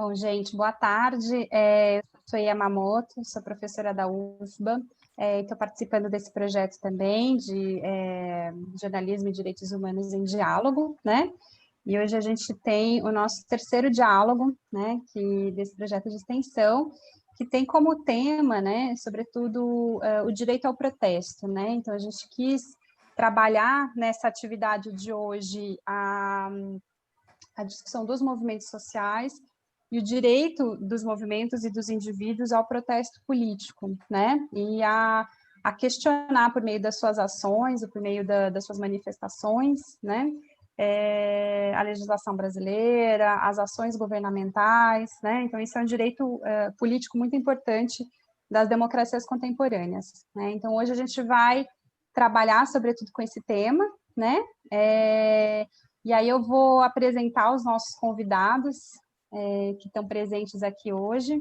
Bom, gente, boa tarde. Eu sou Yamamoto, sou professora da UFBA, estou participando desse projeto também de jornalismo e direitos humanos em diálogo, né? E hoje a gente tem o nosso terceiro diálogo, né, desse projeto de extensão, que tem como tema, né, sobretudo, o direito ao protesto, né? Então, a gente quis trabalhar nessa atividade de hoje a discussão dos movimentos sociais e o direito dos movimentos e dos indivíduos ao protesto político, né? E a questionar por meio das suas ações, ou por meio das suas manifestações, né? A legislação brasileira, as ações governamentais, né? Então, isso é um direito político muito importante das democracias contemporâneas, né? Então, hoje a gente vai trabalhar, sobretudo, com esse tema, né? E aí eu vou apresentar os nossos convidados que estão presentes aqui hoje.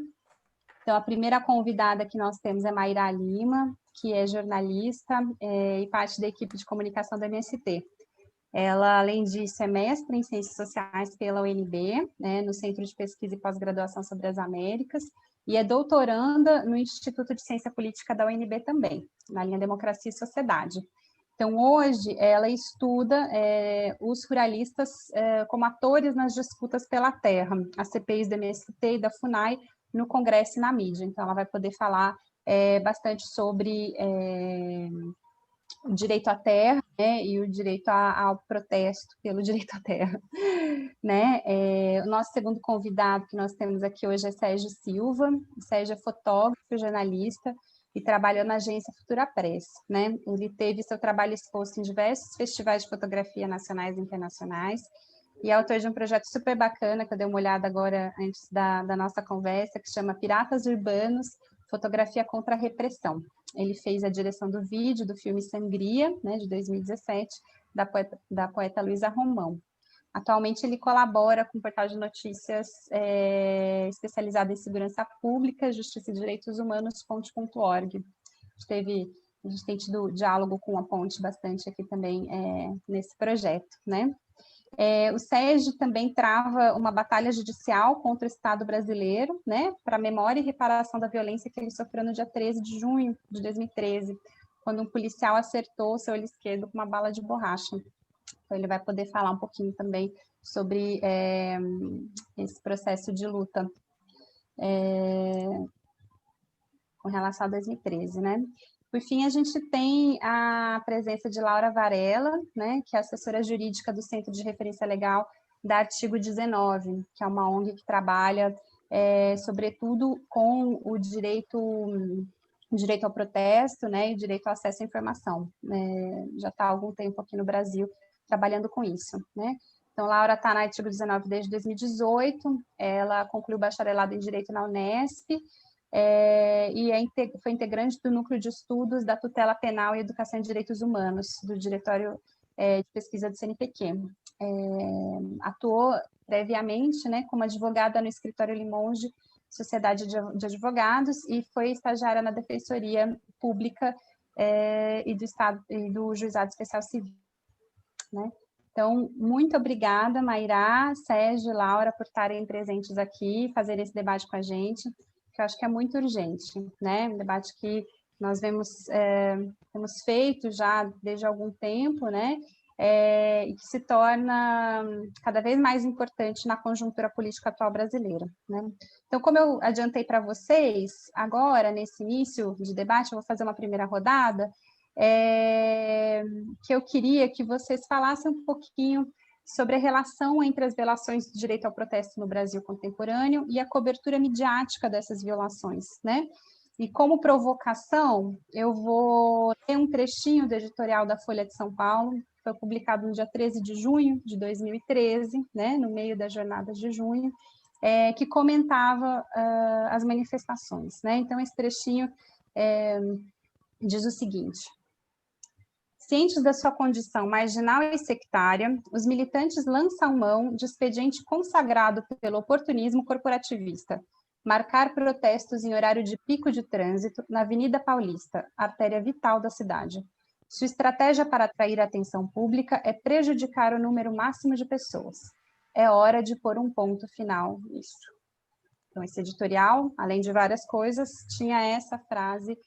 Então, a primeira convidada que nós temos é Mayra Lima, que é jornalista e parte da equipe de comunicação da MST. Ela, além disso, é mestre em Ciências Sociais pela UNB, né, no Centro de Pesquisa e Pós-Graduação sobre as Américas, e é doutoranda no Instituto de Ciência Política da UNB também, na linha Democracia e Sociedade. Então, hoje, ela estuda os ruralistas como atores nas disputas pela terra, as CPIs do MST e da FUNAI, no Congresso e na mídia. Então, ela vai poder falar bastante sobre o direito à terra, né, e o direito ao protesto pelo direito à terra, né? O nosso segundo convidado que nós temos aqui hoje é Sérgio Silva. O Sérgio é fotógrafo, jornalista e trabalhou na agência Futura Press, né? Ele teve seu trabalho exposto em diversos festivais de fotografia nacionais e internacionais e é autor de um projeto super bacana que eu dei uma olhada agora antes da nossa conversa, que chama Piratas Urbanos, Fotografia contra a Repressão. Ele fez a direção do vídeo do filme Sangria, né, de 2017, da poeta Luísa Romão. Atualmente, ele colabora com o portal de notícias especializado em segurança pública, justiça e direitos humanos, ponte.org. A gente tem tido diálogo com a Ponte bastante aqui também nesse projeto, né? O Sérgio também trava uma batalha judicial contra o Estado brasileiro, né, para a memória e reparação da violência que ele sofreu no dia 13 de junho de 2013, quando um policial acertou seu olho esquerdo com uma bala de borracha. Então, ele vai poder falar um pouquinho também sobre esse processo de luta com relação a 2013, né? Por fim, a gente tem a presença de Laura Varela, né, que é assessora jurídica do Centro de Referência Legal da Artigo 19, que é uma ONG que trabalha, sobretudo, com o direito ao protesto, né, e o direito ao acesso à informação. Já está há algum tempo aqui no Brasil trabalhando com isso, né? Então, Laura está na Artigo 19 desde 2018, ela concluiu o bacharelado em Direito na Unesp, e foi integrante do Núcleo de Estudos da Tutela Penal e Educação em Direitos Humanos, do Diretório de Pesquisa do CNPq. Atuou previamente, né, como advogada no Escritório Limonge, Sociedade de Advogados, e foi estagiária na Defensoria Pública e do Juizado Especial Civil, né? Então, muito obrigada, Mayra, Sérgio, Laura, por estarem presentes aqui, fazer esse debate com a gente, que eu acho que é muito urgente, né? Um debate que nós temos feito já desde algum tempo, né? E que se torna cada vez mais importante na conjuntura política atual brasileira, né? Então, como eu adiantei para vocês, agora, nesse início de debate, eu vou fazer uma primeira rodada, que eu queria que vocês falassem um pouquinho sobre a relação entre as violações do direito ao protesto no Brasil contemporâneo e a cobertura midiática dessas violações, né? E como provocação, eu vou ler um trechinho do editorial da Folha de São Paulo, que foi publicado no dia 13 de junho de 2013, né, no meio das jornadas de junho, que comentava as manifestações, né? Então, esse trechinho diz o seguinte: cientes da sua condição marginal e sectária, os militantes lançam mão de expediente consagrado pelo oportunismo corporativista, marcar protestos em horário de pico de trânsito na Avenida Paulista, artéria vital da cidade. Sua estratégia para atrair a atenção pública é prejudicar o número máximo de pessoas. É hora de pôr um ponto final nisso. Então, esse editorial, além de várias coisas, tinha essa frase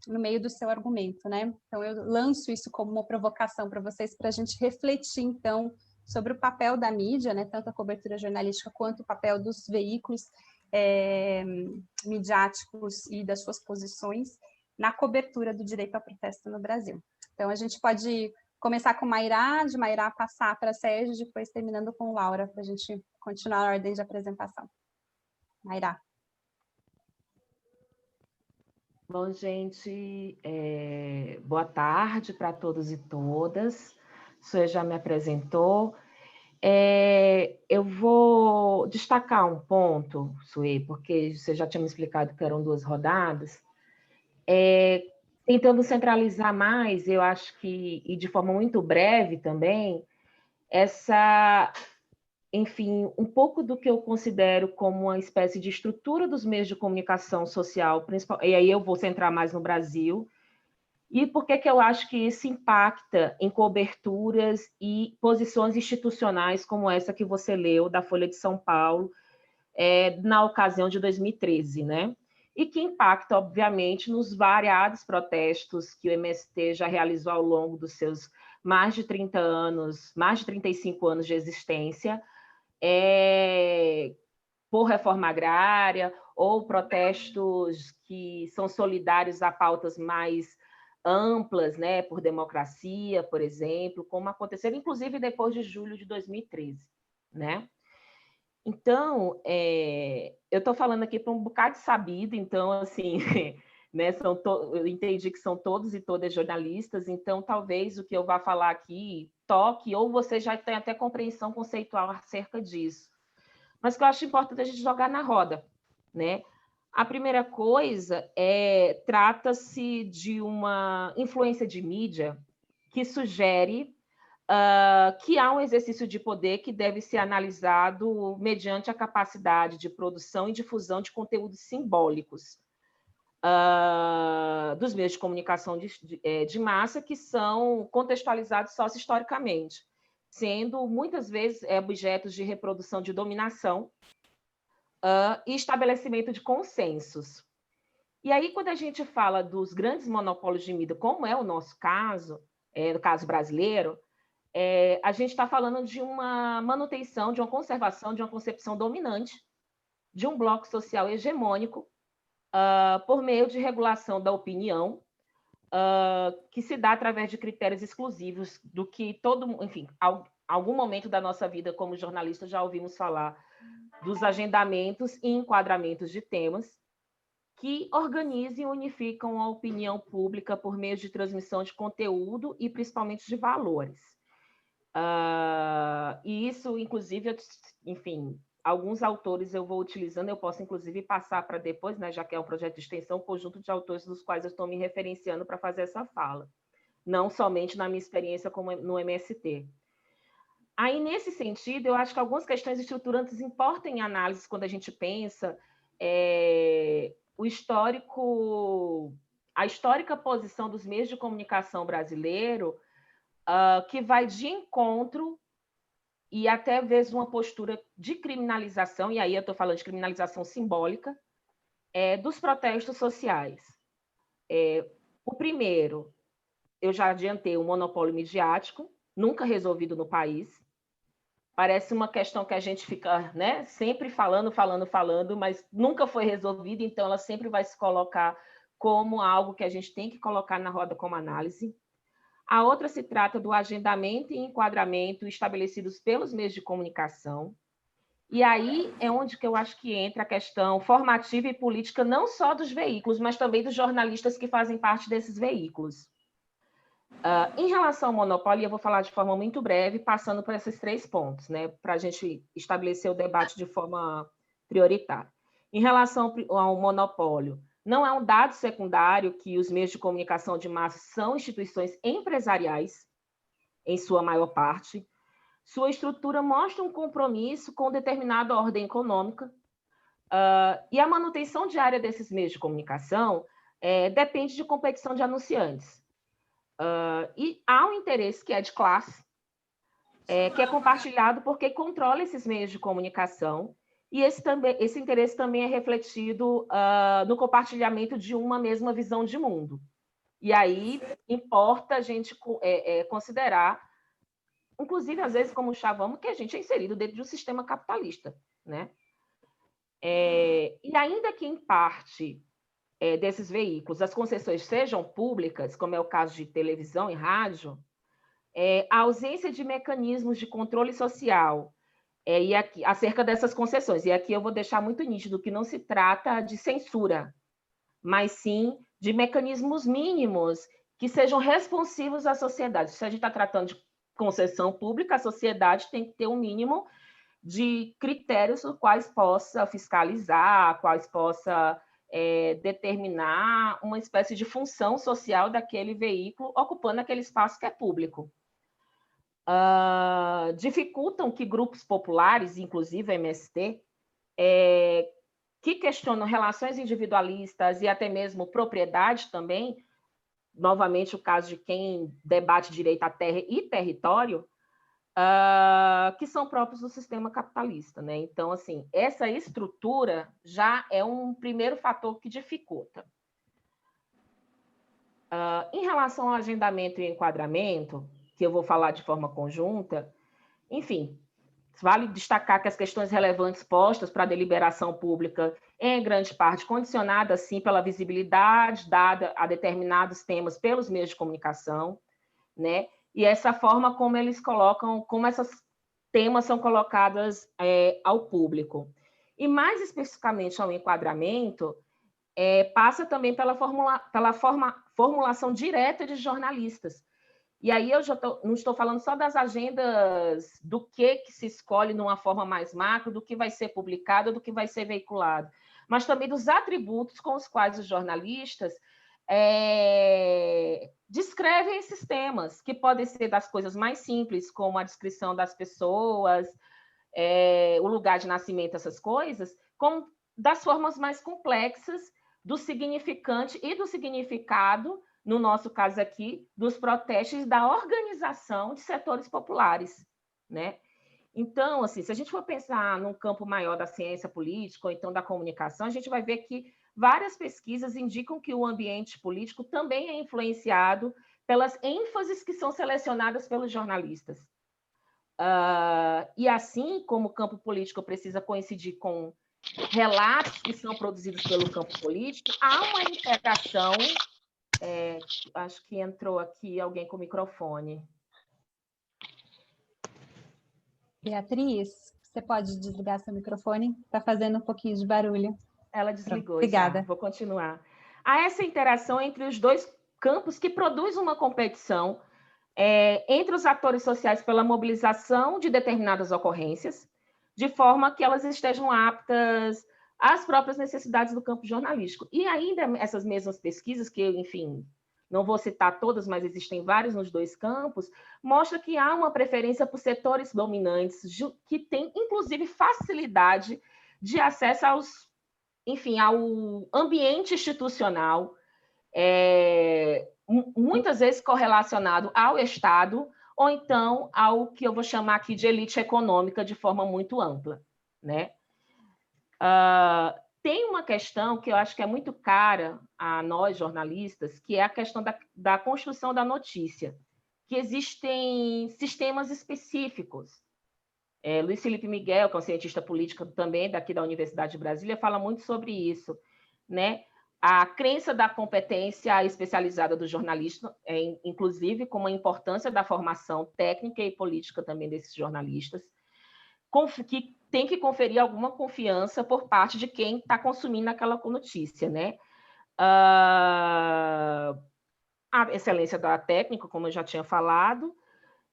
no meio do seu argumento, né? Então, eu lanço isso como uma provocação para vocês, para a gente refletir, então, sobre o papel da mídia, né? Tanto a cobertura jornalística quanto o papel dos veículos midiáticos e das suas posições na cobertura do direito ao protesto no Brasil. Então, a gente pode começar com Mairá, de Mairá passar para Sérgio, depois terminando com Laura, para a gente continuar a ordem de apresentação. Mairá. Bom, gente, boa tarde para todos e todas. Você já me apresentou. Eu vou destacar um ponto, Suê, porque você já tinha me explicado que eram 2 rodadas. Tentando centralizar mais, eu acho que, e de forma muito breve também, enfim, um pouco do que eu considero como uma espécie de estrutura dos meios de comunicação social, e aí eu vou centrar mais no Brasil, e por que eu acho que isso impacta em coberturas e posições institucionais como essa que você leu, da Folha de São Paulo, na ocasião de 2013, né? E que impacta, obviamente, nos variados protestos que o MST já realizou ao longo dos seus mais de 30 anos, mais de 35 anos de existência, por reforma agrária, ou protestos que são solidários a pautas mais amplas, né, por democracia, por exemplo, como aconteceu, inclusive, depois de julho de 2013, né? Então, eu estou falando aqui para um bocado de sabido, então, assim, né, eu entendi que são todos e todas jornalistas, então, talvez o que eu vá falar aqui toque, ou você já tem até compreensão conceitual acerca disso. Mas que eu acho importante a gente jogar na roda, né? A primeira coisa trata-se de uma influência de mídia que sugere que há um exercício de poder que deve ser analisado mediante a capacidade de produção e difusão de conteúdos simbólicos dos meios de comunicação de massa que são contextualizados socio-historicamente, sendo muitas vezes objetos de reprodução de dominação e estabelecimento de consensos. E aí, quando a gente fala dos grandes monopólios de mídia, como é o nosso caso, no caso brasileiro, a gente está falando de uma manutenção, de uma conservação, de uma concepção dominante de um bloco social hegemônico por meio de regulação da opinião, que se dá através de critérios exclusivos do que enfim, algum momento da nossa vida como jornalista já ouvimos falar dos agendamentos e enquadramentos de temas que organizam e unificam a opinião pública por meio de transmissão de conteúdo e principalmente de valores. E isso, inclusive, enfim, alguns autores eu vou utilizando, eu posso, inclusive, passar para depois, né, já que é um projeto de extensão, um conjunto de autores dos quais eu estou me referenciando para fazer essa fala, não somente na minha experiência como no MST. Aí, nesse sentido, eu acho que algumas questões estruturantes importam em análise quando a gente pensa a histórica posição dos meios de comunicação brasileiro, que vai de encontro e até vezes uma postura de criminalização, e aí eu estou falando de criminalização simbólica, dos protestos sociais. O primeiro, eu já adiantei, o monopólio midiático, nunca resolvido no país. Parece uma questão que a gente fica, né, sempre falando, mas nunca foi resolvida, então ela sempre vai se colocar como algo que a gente tem que colocar na roda como análise. A outra se trata do agendamento e enquadramento estabelecidos pelos meios de comunicação. E aí é onde que eu acho que entra a questão formativa e política, não só dos veículos, mas também dos jornalistas que fazem parte desses veículos. Em relação ao monopólio, eu vou falar de forma muito breve, passando por esses 3 pontos, né, para a gente estabelecer o debate de forma prioritária. Em relação ao monopólio, não é um dado secundário que os meios de comunicação de massa são instituições empresariais, em sua maior parte. Sua estrutura mostra um compromisso com determinada ordem econômica, e a manutenção diária desses meios de comunicação depende de competição de anunciantes. E há um interesse que é de classe, que é compartilhado por quem controla esses meios de comunicação e esse interesse também é refletido no compartilhamento de uma mesma visão de mundo. E aí importa a gente considerar, inclusive, às vezes, como chavamos, que a gente é inserido dentro de um sistema capitalista, né? E ainda que, em parte, desses veículos, as concessões sejam públicas, como é o caso de televisão e rádio, a ausência de mecanismos de controle social e aqui, acerca dessas concessões, e aqui eu vou deixar muito nítido que não se trata de censura, mas sim de mecanismos mínimos que sejam responsivos à sociedade. Se a gente está tratando de concessão pública, a sociedade tem que ter um mínimo de critérios os quais possa fiscalizar, quais possa determinar uma espécie de função social daquele veículo ocupando aquele espaço que é público. Dificultam que grupos populares, inclusive a MST, que questionam relações individualistas e até mesmo propriedade também, novamente o caso de quem debate direito à terra e território, que são próprios do sistema capitalista, né? Então, assim, essa estrutura já é um primeiro fator que dificulta. Em relação ao agendamento e enquadramento, que eu vou falar de forma conjunta, enfim, vale destacar que as questões relevantes postas para a deliberação pública, em grande parte, condicionadas, sim, pela visibilidade dada a determinados temas pelos meios de comunicação, né? E essa forma como eles colocam, como esses temas são colocados ao público. E, mais especificamente ao enquadramento, passa também pela formulação direta de jornalistas. E aí eu já não estou falando só das agendas, do que se escolhe numa forma mais macro, do que vai ser publicado, do que vai ser veiculado, mas também dos atributos com os quais os jornalistas descrevem esses temas, que podem ser das coisas mais simples, como a descrição das pessoas, o lugar de nascimento, essas coisas, como das formas mais complexas do significante e do significado, no nosso caso aqui, dos protestos da organização de setores populares, né? Então, assim, se a gente for pensar num campo maior da ciência política ou então da comunicação, a gente vai ver que várias pesquisas indicam que o ambiente político também é influenciado pelas ênfases que são selecionadas pelos jornalistas. E assim como o campo político precisa coincidir com relatos que são produzidos pelo campo político, há uma integração. Acho que entrou aqui alguém com o microfone. Beatriz, você pode desligar seu microfone? Está fazendo um pouquinho de barulho. Ela desligou. Obrigada. Já. Vou continuar. Há essa interação entre os dois campos que produz uma competição entre os atores sociais pela mobilização de determinadas ocorrências, de forma que elas estejam aptas às próprias necessidades do campo jornalístico. E ainda essas mesmas pesquisas, que, enfim, não vou citar todas, mas existem várias nos dois campos, mostra que há uma preferência por setores dominantes que têm, inclusive, facilidade de acesso ao ambiente institucional, muitas vezes correlacionado ao Estado, ou então ao que eu vou chamar aqui de elite econômica de forma muito ampla, né? Tem uma questão que eu acho que é muito cara a nós, jornalistas, que é a questão da construção da notícia, que existem sistemas específicos. Luiz Felipe Miguel, que é um cientista político também daqui da Universidade de Brasília, fala muito sobre isso, né? A crença da competência especializada do jornalista, inclusive como a importância da formação técnica e política também desses jornalistas, que tem que conferir alguma confiança por parte de quem está consumindo aquela notícia, né? A excelência da técnica, como eu já tinha falado,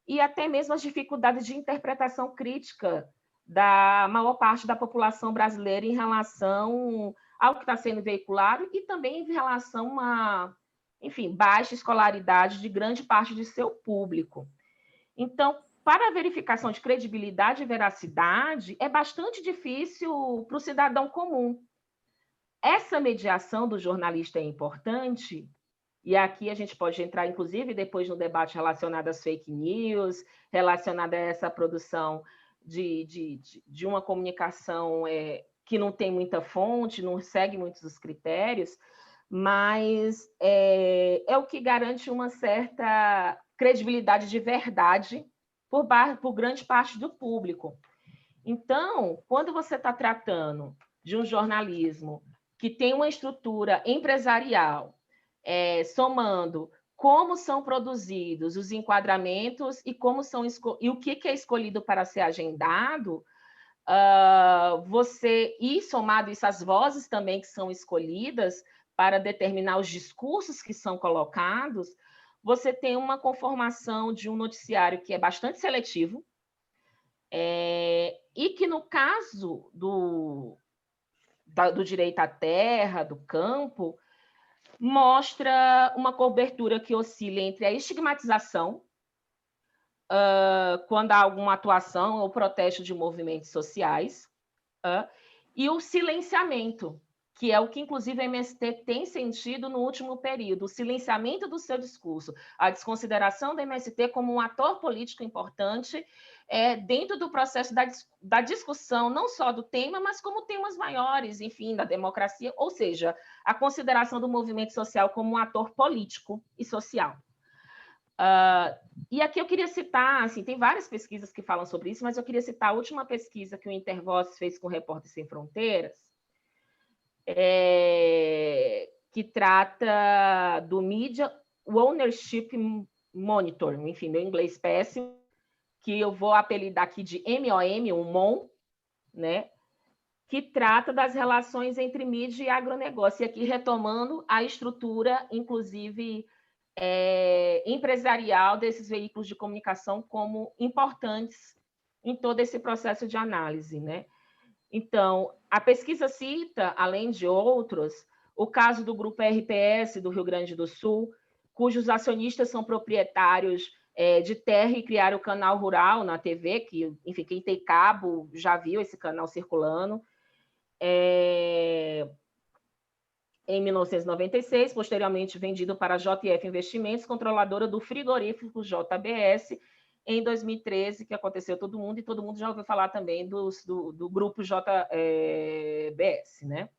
e até mesmo as dificuldades de interpretação crítica da maior parte da população brasileira em relação ao que está sendo veiculado e também em relação a, enfim, baixa escolaridade de grande parte de seu público. Então, para a verificação de credibilidade e veracidade, é bastante difícil para o cidadão comum. Essa mediação do jornalista é importante, e aqui a gente pode entrar, inclusive, depois no debate relacionado às fake news, relacionado a essa produção de uma comunicação que não tem muita fonte, não segue muitos dos critérios, mas é o que garante uma certa credibilidade de verdade por grande parte do público. Então, quando você está tratando de um jornalismo que tem uma estrutura empresarial, somando como são produzidos os enquadramentos e como são e o que é escolhido para ser agendado, e somado isso às vozes também que são escolhidas para determinar os discursos que são colocados, você tem uma conformação de um noticiário que é bastante seletivo, e que, no caso do direito à terra, do campo, mostra uma cobertura que oscila entre a estigmatização, quando há alguma atuação ou protesto de movimentos sociais, e o silenciamento, que é o que, inclusive, a MST tem sentido no último período, o silenciamento do seu discurso, a desconsideração da MST como um ator político importante dentro do processo da discussão, não só do tema, mas como temas maiores, enfim, da democracia, ou seja, a consideração do movimento social como um ator político e social. E aqui eu queria citar, assim, tem várias pesquisas que falam sobre isso, mas eu queria citar a última pesquisa que o Intervoz fez com o Repórteres Sem Fronteiras, que trata do Media Ownership Monitor, enfim, meu inglês péssimo, que eu vou apelidar aqui de MOM, um MON, né, que trata das relações entre mídia e agronegócio, e aqui retomando a estrutura, inclusive, empresarial desses veículos de comunicação como importantes em todo esse processo de análise, né? Então, a pesquisa cita, além de outros, o caso do Grupo RPS do Rio Grande do Sul, cujos acionistas são proprietários de terra e criaram o canal rural na TV, que, enfim, quem tem cabo já viu esse canal circulando. Em 1996, posteriormente vendido para a JF Investimentos, controladora do frigorífico JBS, em 2013, que aconteceu todo mundo, e todo mundo já ouviu falar também do grupo JBS, né?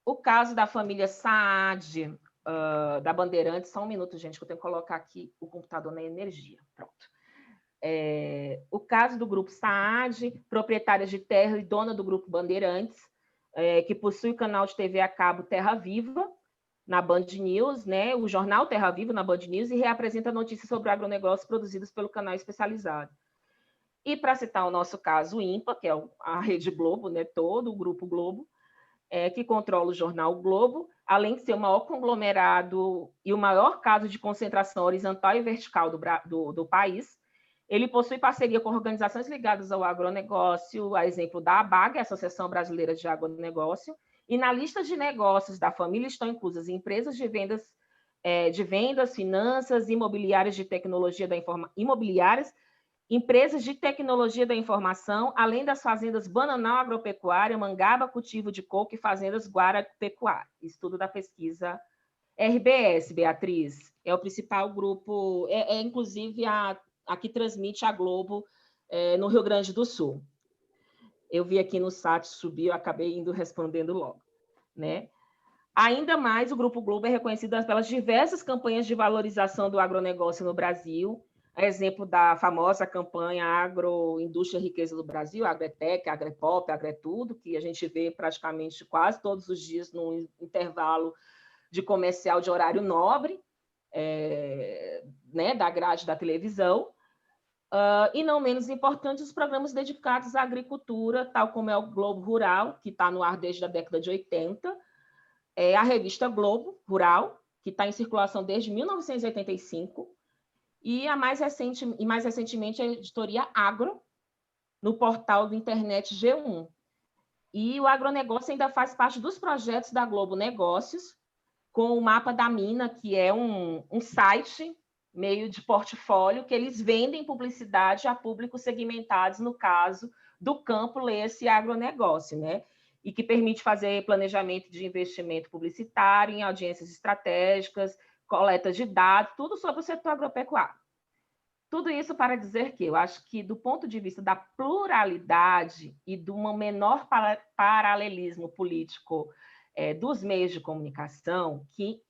O caso da família Saad, da Bandeirantes, só um minuto, gente, que eu tenho que colocar aqui o computador na energia. Pronto. O caso do grupo Saad, proprietária de terra e dona do grupo Bandeirantes, que possui o canal de TV a cabo Terra Viva, na Band News, né, o jornal Terra Viva na Band News, e reapresenta notícias sobre agronegócios produzidos pelo canal especializado. E, para citar o nosso caso IMPA, que é a Rede Globo, né, todo o Grupo Globo, que controla o jornal Globo, além de ser o maior conglomerado e o maior caso de concentração horizontal e vertical do país, ele possui parceria com organizações ligadas ao agronegócio, a exemplo da ABAG, a Associação Brasileira de Agronegócio, e na lista de negócios da família estão inclusas empresas de vendas, finanças, imobiliárias de tecnologia imobiliárias, empresas de tecnologia da informação, além das fazendas Bananal Agropecuária, Mangaba Cultivo de Coco e fazendas Guara Pecuária. Estudo da pesquisa RBS, Beatriz, é o principal grupo, inclusive a que transmite a Globo no Rio Grande do Sul. Eu vi aqui no site subir, eu acabei indo respondendo logo, né? Ainda mais, o Grupo Globo é reconhecido pelas diversas campanhas de valorização do agronegócio no Brasil, a exemplo da famosa campanha Agroindústria Riqueza do Brasil, Agretec, Agrepop, Agretudo, que a gente vê praticamente quase todos os dias no intervalo de comercial de horário nobre, né, da grade da televisão. E não menos importante, os programas dedicados à agricultura, tal como é o Globo Rural, que está no ar desde a década de 80, a revista Globo Rural, que está em circulação desde 1985, e mais recentemente a editoria Agro, no portal do internet G1. E o agronegócio ainda faz parte dos projetos da Globo Negócios, com o Mapa da Mina, que é um site meio de portfólio, que eles vendem publicidade a públicos segmentados, no caso do campo, lê-se agronegócio, né? E que permite fazer planejamento de investimento publicitário em audiências estratégicas, coleta de dados, tudo sobre o setor agropecuário. Tudo isso para dizer que eu acho que, do ponto de vista da pluralidade e de um menor paralelismo político dos meios de comunicação, que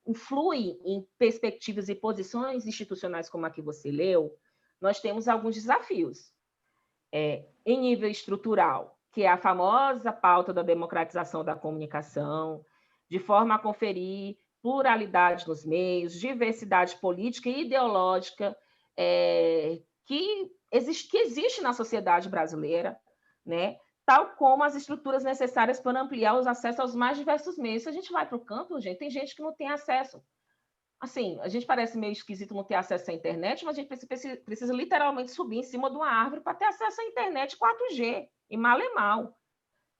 influem em perspectivas e posições institucionais como a que você leu, nós temos alguns desafios. Em nível estrutural, que é a famosa pauta da democratização da comunicação, de forma a conferir pluralidade nos meios, diversidade política e ideológica que existe na sociedade brasileira, né? Tal como as estruturas necessárias para ampliar os acessos aos mais diversos meios. Se a gente vai para o campo, gente, tem gente que não tem acesso. Assim, a gente parece meio esquisito não ter acesso à internet, mas a gente precisa literalmente subir em cima de uma árvore para ter acesso à internet 4G, e mal é mal,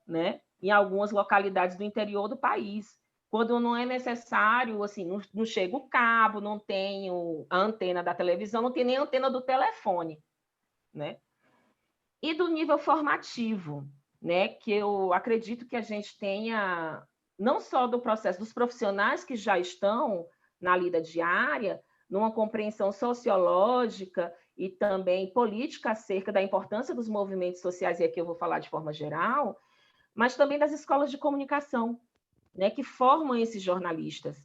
né? Em algumas localidades do interior do país. Quando não é necessário, assim, não chega o cabo, não tem a antena da televisão, não tem nem a antena do telefone, né? E do nível formativo, né? Que eu acredito que a gente tenha, não só do processo dos profissionais que já estão na lida diária, numa compreensão sociológica e também política acerca da importância dos movimentos sociais, e aqui eu vou falar de forma geral, mas também das escolas de comunicação, né, que formam esses jornalistas,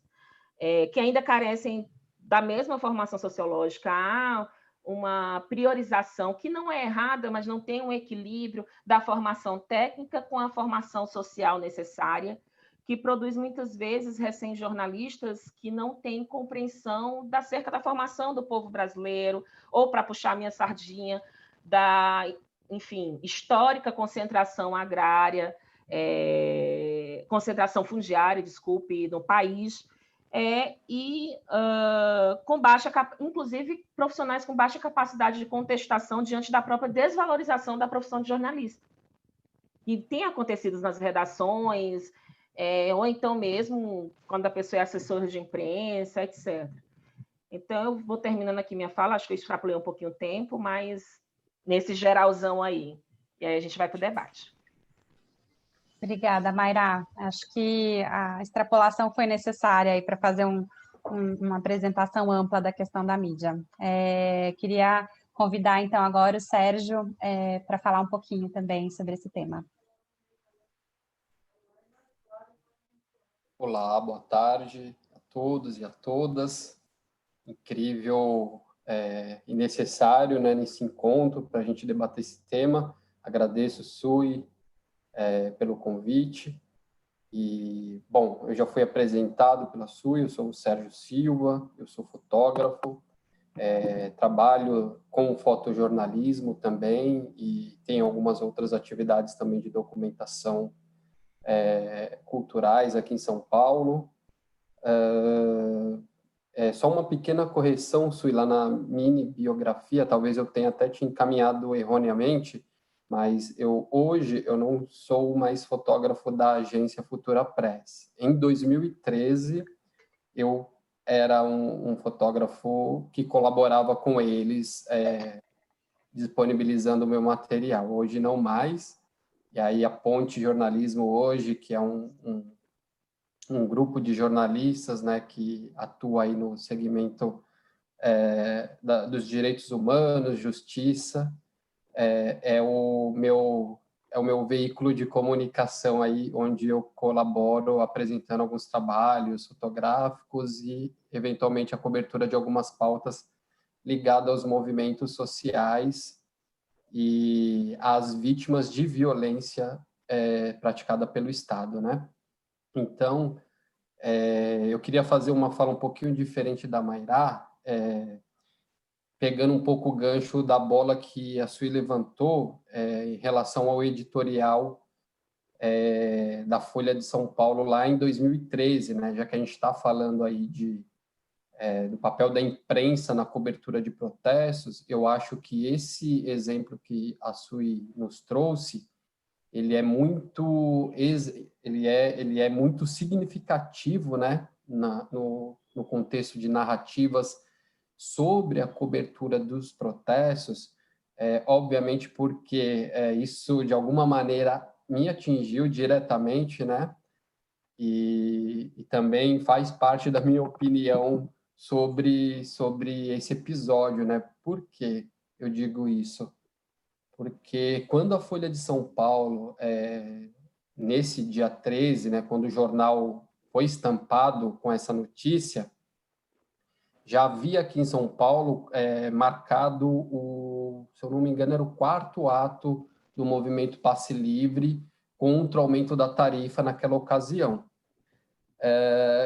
que ainda carecem da mesma formação sociológica. Há uma priorização que não é errada, mas não tem um equilíbrio da formação técnica com a formação social necessária, que produz muitas vezes recém-jornalistas que não têm compreensão acerca da formação do povo brasileiro, ou, para puxar minha sardinha, da, enfim, histórica concentração agrária, concentração fundiária, desculpe, no país, com baixa, inclusive profissionais com baixa capacidade de contestação diante da própria desvalorização da profissão de jornalista, que tem acontecido nas redações, ou então mesmo quando a pessoa é assessora de imprensa, etc. Então, eu vou terminando aqui minha fala, acho que eu extrapolei um pouquinho o tempo, mas nesse geralzão aí, e aí a gente vai para o debate. Obrigada, Mayra. Acho que a extrapolação foi necessária aí para fazer uma apresentação ampla da questão da mídia. Queria convidar, então, agora o Sérgio para falar um pouquinho também sobre esse tema. Olá, boa tarde a todos e a todas. Incrível e necessário, né, nesse encontro para a gente debater esse tema. Agradeço, Sui, pelo convite. E, bom, eu já fui apresentado pela Sui, eu sou o Sérgio Silva, eu sou fotógrafo, trabalho com fotojornalismo também e tenho algumas outras atividades também de documentação culturais aqui em São Paulo. Só uma pequena correção, Sui, lá na mini biografia, talvez eu tenha até te encaminhado erroneamente, mas hoje eu não sou mais fotógrafo da agência Futura Press. Em 2013, eu era um fotógrafo que colaborava com eles, disponibilizando o meu material. Hoje não mais. E aí a Ponte Jornalismo hoje, que é um grupo de jornalistas, né, que atua aí no segmento dos direitos humanos, justiça, é o meu veículo de comunicação aí, onde eu colaboro apresentando alguns trabalhos fotográficos e, eventualmente, a cobertura de algumas pautas ligadas aos movimentos sociais e às vítimas de violência praticada pelo Estado, né? Então, eu queria fazer uma fala um pouquinho diferente da Mayra, pegando um pouco o gancho da bola que a Sui levantou em relação ao editorial da Folha de São Paulo lá em 2013, né? Já que a gente está falando aí do papel da imprensa na cobertura de protestos, eu acho que esse exemplo que a Sui nos trouxe, ele é muito significativo, né, no contexto de narrativas sobre a cobertura dos protestos, obviamente porque isso de alguma maneira me atingiu diretamente, né, e também faz parte da minha opinião sobre esse episódio, né, Por que eu digo isso? Porque quando a Folha de São Paulo, nesse dia 13, né, quando o jornal foi estampado com essa notícia, já havia aqui em São Paulo marcado, se eu não me engano, era o 4º ato do movimento Passe Livre contra o aumento da tarifa naquela ocasião.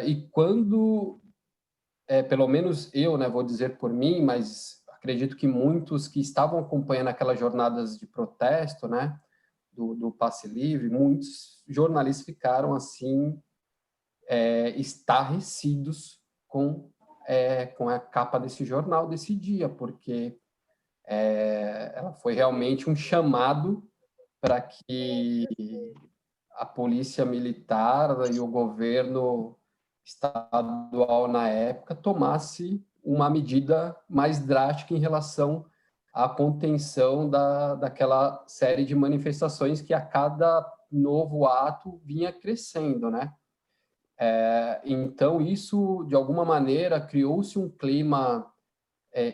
E quando, pelo menos eu, né, vou dizer por mim, mas acredito que muitos que estavam acompanhando aquelas jornadas de protesto, né, do Passe Livre, muitos jornalistas ficaram assim estarrecidos com a capa desse jornal desse dia, porque ela foi realmente um chamado para que a polícia militar e o governo estadual na época tomasse uma medida mais drástica em relação à contenção daquela série de manifestações que a cada novo ato vinha crescendo, né? Então, isso, de alguma maneira, criou-se um clima,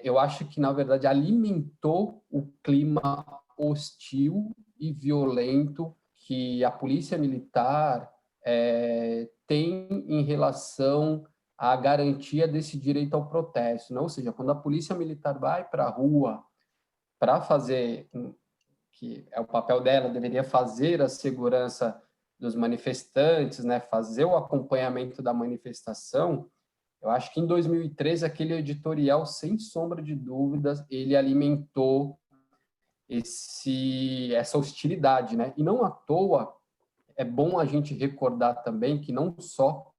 eu acho que, na verdade, alimentou o clima hostil e violento que a polícia militar tem em relação à garantia desse direito ao protesto, né? Ou seja, quando a polícia militar vai para a rua para fazer, que é o papel dela, deveria fazer a segurança dos manifestantes, né, fazer o acompanhamento da manifestação, eu acho que em 2013 aquele editorial, sem sombra de dúvidas, ele alimentou essa hostilidade, né? E não à toa, é bom a gente recordar também que não só,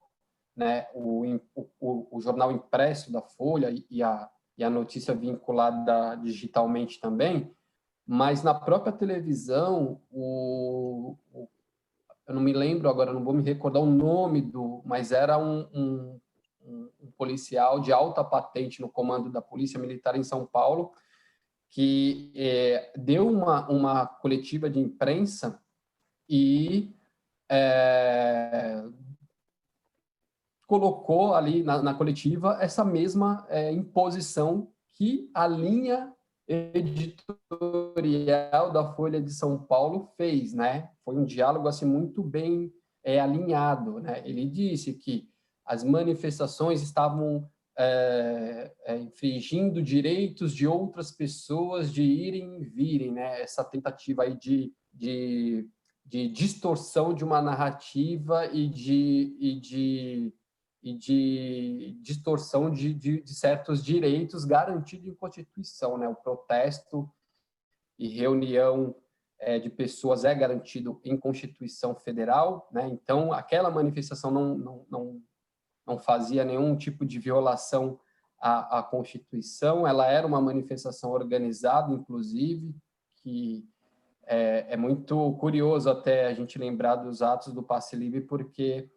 né, o jornal impresso da Folha e a notícia vinculada digitalmente também, mas na própria televisão, eu não me lembro agora, não vou me recordar o nome mas era um policial de alta patente no comando da Polícia Militar em São Paulo, que deu uma coletiva de imprensa e colocou ali na coletiva essa mesma imposição que a linha editorial da Folha de São Paulo fez, né? Foi um diálogo assim muito bem alinhado, né? Ele disse que as manifestações estavam infringindo direitos de outras pessoas de irem e virem, né? Essa tentativa aí de distorção de uma narrativa e de distorção de certos direitos garantidos em Constituição, né? O protesto e reunião de pessoas é garantido em Constituição Federal, né? Então, aquela manifestação não fazia nenhum tipo de violação à Constituição, ela era uma manifestação organizada, inclusive, que é muito curioso até a gente lembrar dos atos do Passe Livre, porque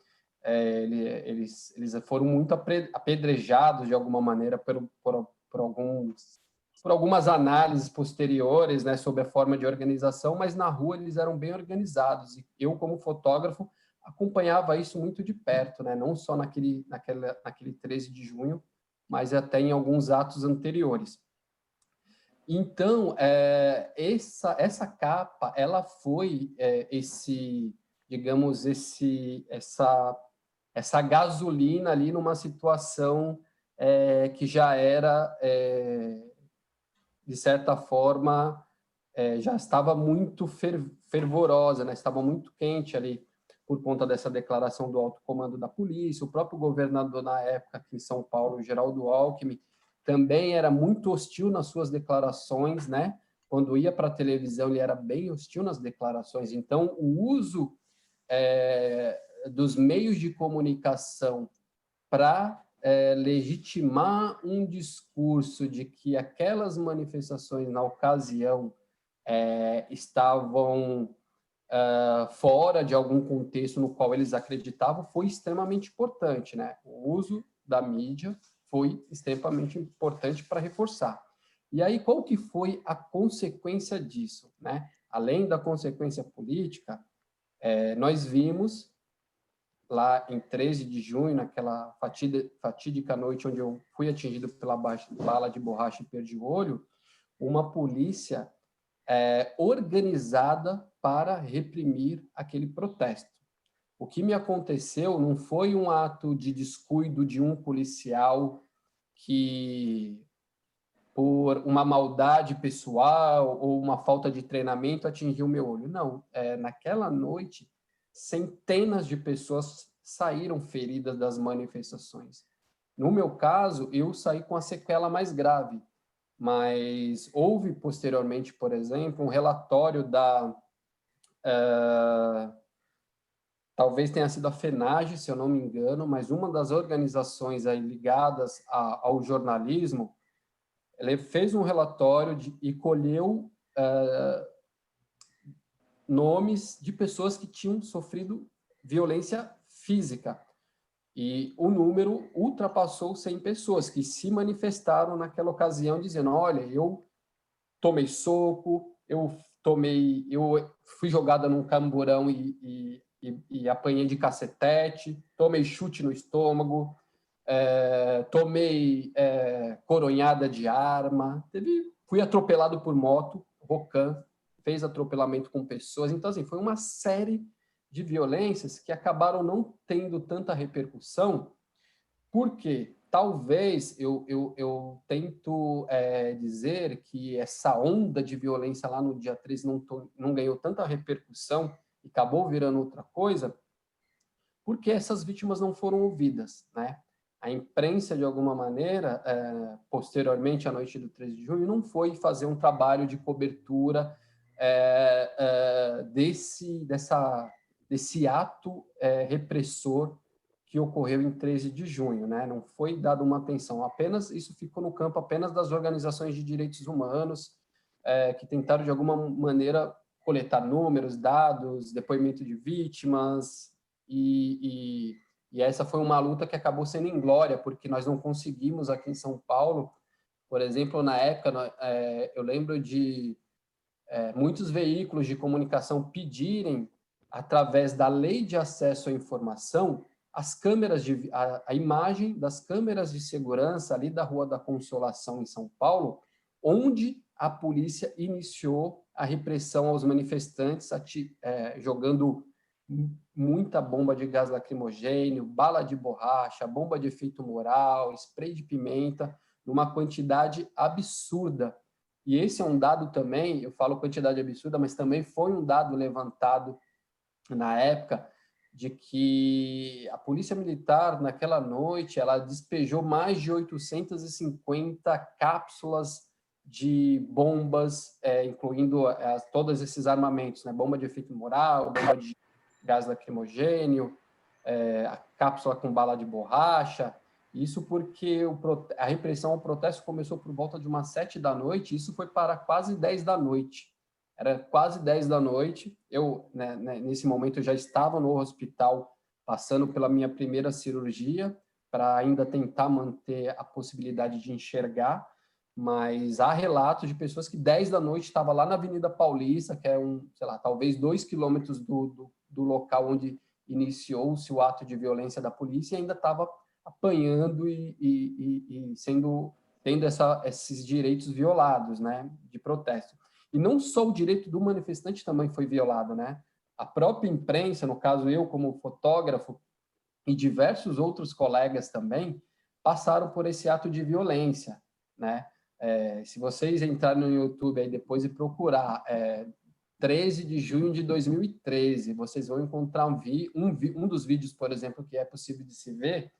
eles foram muito apedrejados de alguma maneira por algumas análises posteriores, né, sobre a forma de organização, mas na rua eles eram bem organizados. E eu, como fotógrafo, acompanhava isso muito de perto, né, não só naquele 13 de junho, mas até em alguns atos anteriores. Então, essa capa, ela foi essa gasolina ali numa situação que já era, de certa forma, já estava muito fervorosa, né? Estava muito quente ali por conta dessa declaração do alto comando da polícia. O próprio governador na época aqui em São Paulo, Geraldo Alckmin, também era muito hostil nas suas declarações, né? Quando ia para a televisão, ele era bem hostil nas declarações. Então, o uso dos meios de comunicação para legitimar um discurso de que aquelas manifestações, na ocasião, estavam fora de algum contexto no qual eles acreditavam, foi extremamente importante, né? O uso da mídia foi extremamente importante para reforçar. E aí, qual que foi a consequência disso, né? Além da consequência política, nós vimos lá em 13 de junho, naquela fatídica noite onde eu fui atingido pela bala de borracha e perdi o olho, uma polícia organizada para reprimir aquele protesto. O que me aconteceu não foi um ato de descuido de um policial que, por uma maldade pessoal ou uma falta de treinamento, atingiu o meu olho. Não, naquela noite, centenas de pessoas saíram feridas das manifestações. No meu caso, eu saí com a sequela mais grave, mas houve posteriormente, por exemplo, um relatório talvez tenha sido a FENAGE, se eu não me engano, mas uma das organizações aí ligadas ao jornalismo, ele fez um relatório e colheu nomes de pessoas que tinham sofrido violência física. E o número ultrapassou 100 pessoas que se manifestaram naquela ocasião dizendo, olha, eu tomei soco, eu fui jogada num camburão e apanhei de cacetete, tomei chute no estômago, tomei coronhada de arma, fui atropelado por moto, Rocan fez atropelamento com pessoas. Então, assim, foi uma série de violências que acabaram não tendo tanta repercussão, porque talvez eu tento dizer que essa onda de violência lá no dia 13 não ganhou tanta repercussão e acabou virando outra coisa, porque essas vítimas não foram ouvidas, né? A imprensa, de alguma maneira, posteriormente à noite do 13 de junho, não foi fazer um trabalho de cobertura desse ato repressor que ocorreu em 13 de junho, né? Não foi dada uma atenção, apenas isso ficou no campo apenas das organizações de direitos humanos, que tentaram, de alguma maneira, coletar números, dados, depoimento de vítimas, e essa foi uma luta que acabou sendo inglória, porque nós não conseguimos aqui em São Paulo, por exemplo, na época, eu lembro de muitos veículos de comunicação pedirem, através da Lei de Acesso à Informação, a imagem das câmeras de segurança ali da Rua da Consolação, em São Paulo, onde a polícia iniciou a repressão aos manifestantes, jogando muita bomba de gás lacrimogêneo, bala de borracha, bomba de efeito moral, spray de pimenta, numa quantidade absurda. E esse é um dado também, eu falo quantidade absurda, mas também foi um dado levantado na época, de que a Polícia Militar, naquela noite, ela despejou mais de 850 cápsulas de bombas, incluindo todos esses armamentos, né? Bomba de efeito moral, bomba de gás lacrimogênio, a cápsula com bala de borracha. Isso porque a repressão ao protesto começou por volta de umas 7 da noite, e isso foi para quase 10 da noite. Era quase 10 da noite, eu, né, nesse momento, eu já estava no hospital, passando pela minha primeira cirurgia, para ainda tentar manter a possibilidade de enxergar, mas há relatos de pessoas que 10 da noite estava lá na Avenida Paulista, que é talvez 2 quilômetros do local onde iniciou-se o ato de violência da polícia, e ainda estava apanhando e tendo esses direitos violados, né, de protesto. E não só o direito do manifestante também foi violado, né? A própria imprensa, no caso eu como fotógrafo e diversos outros colegas também, passaram por esse ato de violência, né? Se vocês entrarem no YouTube aí depois e procurar 13 de junho de 2013, vocês vão encontrar um dos vídeos, por exemplo, que é possível de se ver,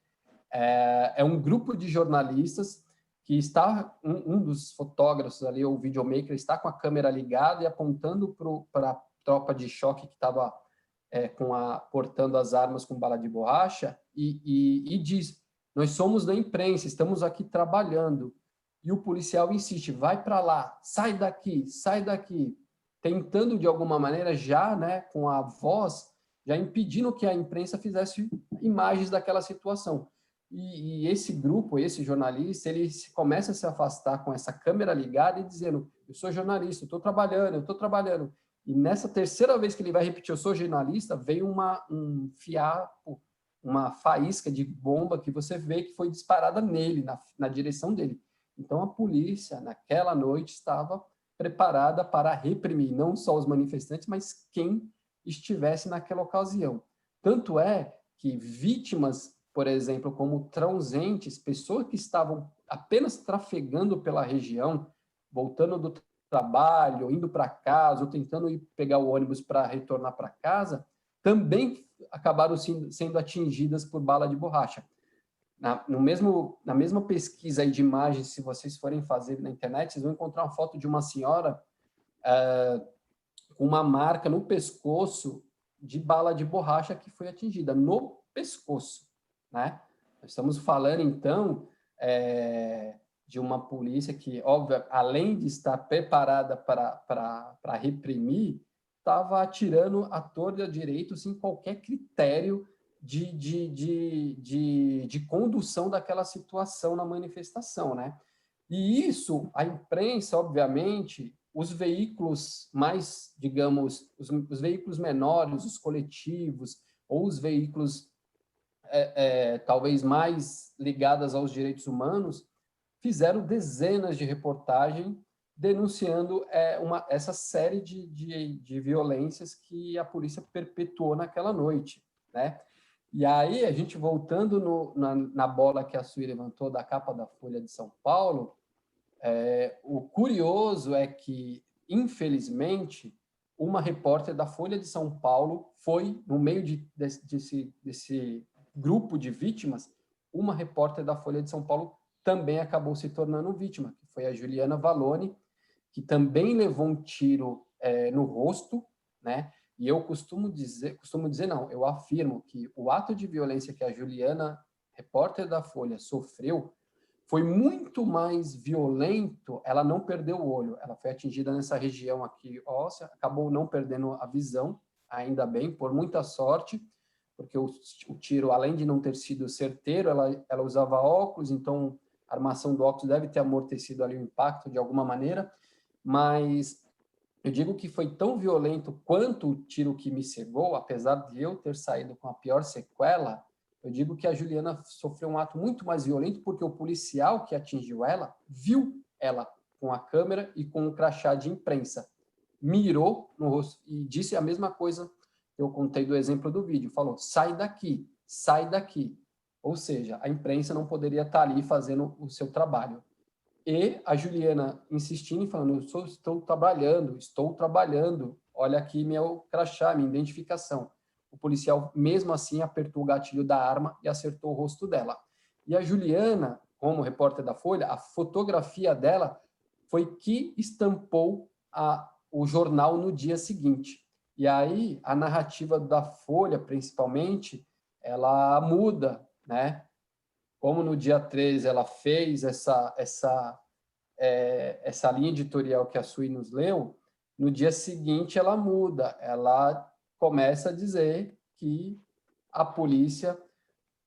é um grupo de jornalistas que está, um dos fotógrafos ali, ou videomaker, está com a câmera ligada e apontando para a tropa de choque que estava portando as armas com bala de borracha e diz, nós somos da imprensa, estamos aqui trabalhando. E o policial insiste, vai para lá, sai daqui, tentando de alguma maneira já, né, com a voz, já impedindo que a imprensa fizesse imagens daquela situação. E esse grupo, esse jornalista, ele começa a se afastar com essa câmera ligada e dizendo, eu sou jornalista, eu estou trabalhando. E nessa terceira vez que ele vai repetir, eu sou jornalista, veio um fiapo uma faísca de bomba que você vê que foi disparada nele, na direção dele. Então, a polícia, naquela noite, estava preparada para reprimir não só os manifestantes, mas quem estivesse naquela ocasião. Tanto é que vítimas, por exemplo, como transeuntes, pessoas que estavam apenas trafegando pela região, voltando do trabalho, indo para casa, ou tentando ir pegar o ônibus para retornar para casa, também acabaram sendo atingidas por bala de borracha. Na mesma pesquisa aí de imagens, se vocês forem fazer na internet, vocês vão encontrar uma foto de uma senhora com uma marca no pescoço de bala de borracha que foi atingida, no pescoço, né? Nós estamos falando, então, de uma polícia que, óbvio, além de estar preparada para reprimir, estava atirando à torta direito sem qualquer critério de condução daquela situação na manifestação, né? E isso, a imprensa, obviamente, os veículos mais, digamos, os veículos menores, os coletivos, ou os veículos talvez mais ligados aos direitos humanos, fizeram dezenas de reportagens denunciando essa série de violências que a polícia perpetuou naquela noite, né? E aí, a gente voltando na bola que a Sui levantou da capa da Folha de São Paulo, o curioso é que, infelizmente, uma repórter da Folha de São Paulo foi, no meio desse grupo de vítimas, uma repórter da Folha de São Paulo também acabou se tornando vítima, que foi a Juliana Valoni, que também levou um tiro no rosto, né? E eu costumo dizer não, eu afirmo que o ato de violência que a Juliana, repórter da Folha, sofreu foi muito mais violento. Ela não perdeu o olho, ela foi atingida nessa região aqui óssea, acabou não perdendo a visão, ainda bem, por muita sorte, porque o tiro, além de não ter sido certeiro, ela usava óculos, então a armação do óculos deve ter amortecido ali o impacto de alguma maneira, mas eu digo que foi tão violento quanto o tiro que me cegou, apesar de eu ter saído com a pior sequela. Eu digo que a Juliana sofreu um ato muito mais violento porque o policial que atingiu ela viu ela com a câmera e com o crachá de imprensa, mirou no rosto e disse a mesma coisa que eu contei do exemplo do vídeo, falou: sai daqui, sai daqui. Ou seja, a imprensa não poderia estar ali fazendo o seu trabalho. E a Juliana insistindo e falando: estou trabalhando, olha aqui meu crachá, minha identificação. O policial, mesmo assim, apertou o gatilho da arma e acertou o rosto dela. E a Juliana, como repórter da Folha, a fotografia dela foi que estampou o jornal no dia seguinte. E aí, a narrativa da Folha, principalmente, ela muda, né? Como no dia 13 ela fez essa linha editorial que a Sui nos leu, no dia seguinte ela muda, ela começa a dizer que a polícia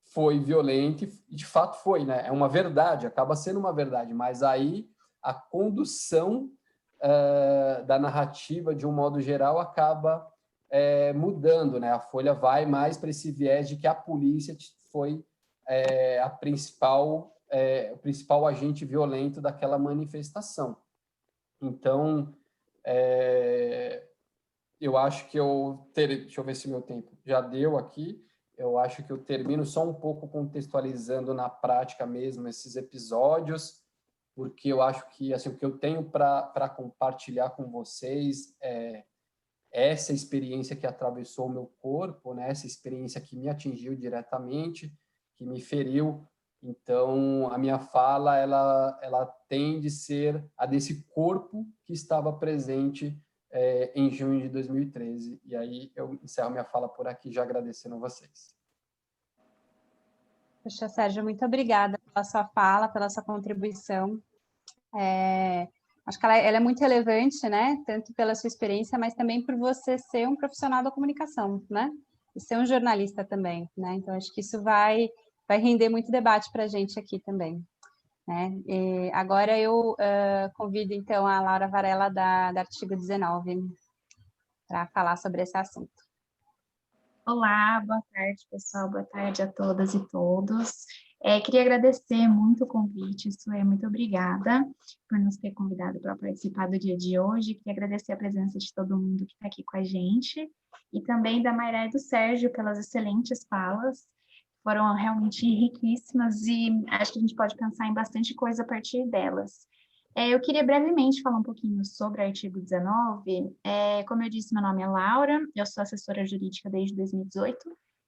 foi violenta, e de fato foi, né? É uma verdade, acaba sendo uma verdade, mas aí a condução da narrativa, de um modo geral, acaba mudando, né? A Folha vai mais para esse viés de que a polícia foi o principal agente violento daquela manifestação. Então, eu acho que deixa eu ver se meu tempo já deu aqui, eu acho que eu termino só um pouco contextualizando na prática mesmo esses episódios, porque eu acho que assim, o que eu tenho para compartilhar com vocês é essa experiência que atravessou o meu corpo, né? Essa experiência que me atingiu diretamente, que me feriu. Então, a minha fala, ela tende a ser a desse corpo que estava presente em junho de 2013. E aí eu encerro minha fala por aqui, já agradecendo a vocês. Poxa, Sérgio, muito obrigada pela sua fala, pela sua contribuição. Acho que ela é muito relevante, né? Tanto pela sua experiência, mas também por você ser um profissional da comunicação, né? E ser um jornalista também, né? Então, acho que isso vai render muito debate para a gente aqui também, né? E agora eu convido, então, a Laura Varela, da Artigo 19, para falar sobre esse assunto. Olá, boa tarde, pessoal. Boa tarde a todas e todos. Queria agradecer muito o convite, muito obrigada por nos ter convidado para participar do dia de hoje. Queria agradecer a presença de todo mundo que está aqui com a gente e também da Mayra e do Sérgio pelas excelentes falas. Foram realmente riquíssimas e acho que a gente pode pensar em bastante coisa a partir delas. Eu queria brevemente falar um pouquinho sobre o artigo 19. Como eu disse, meu nome é Laura, eu sou assessora jurídica desde 2018,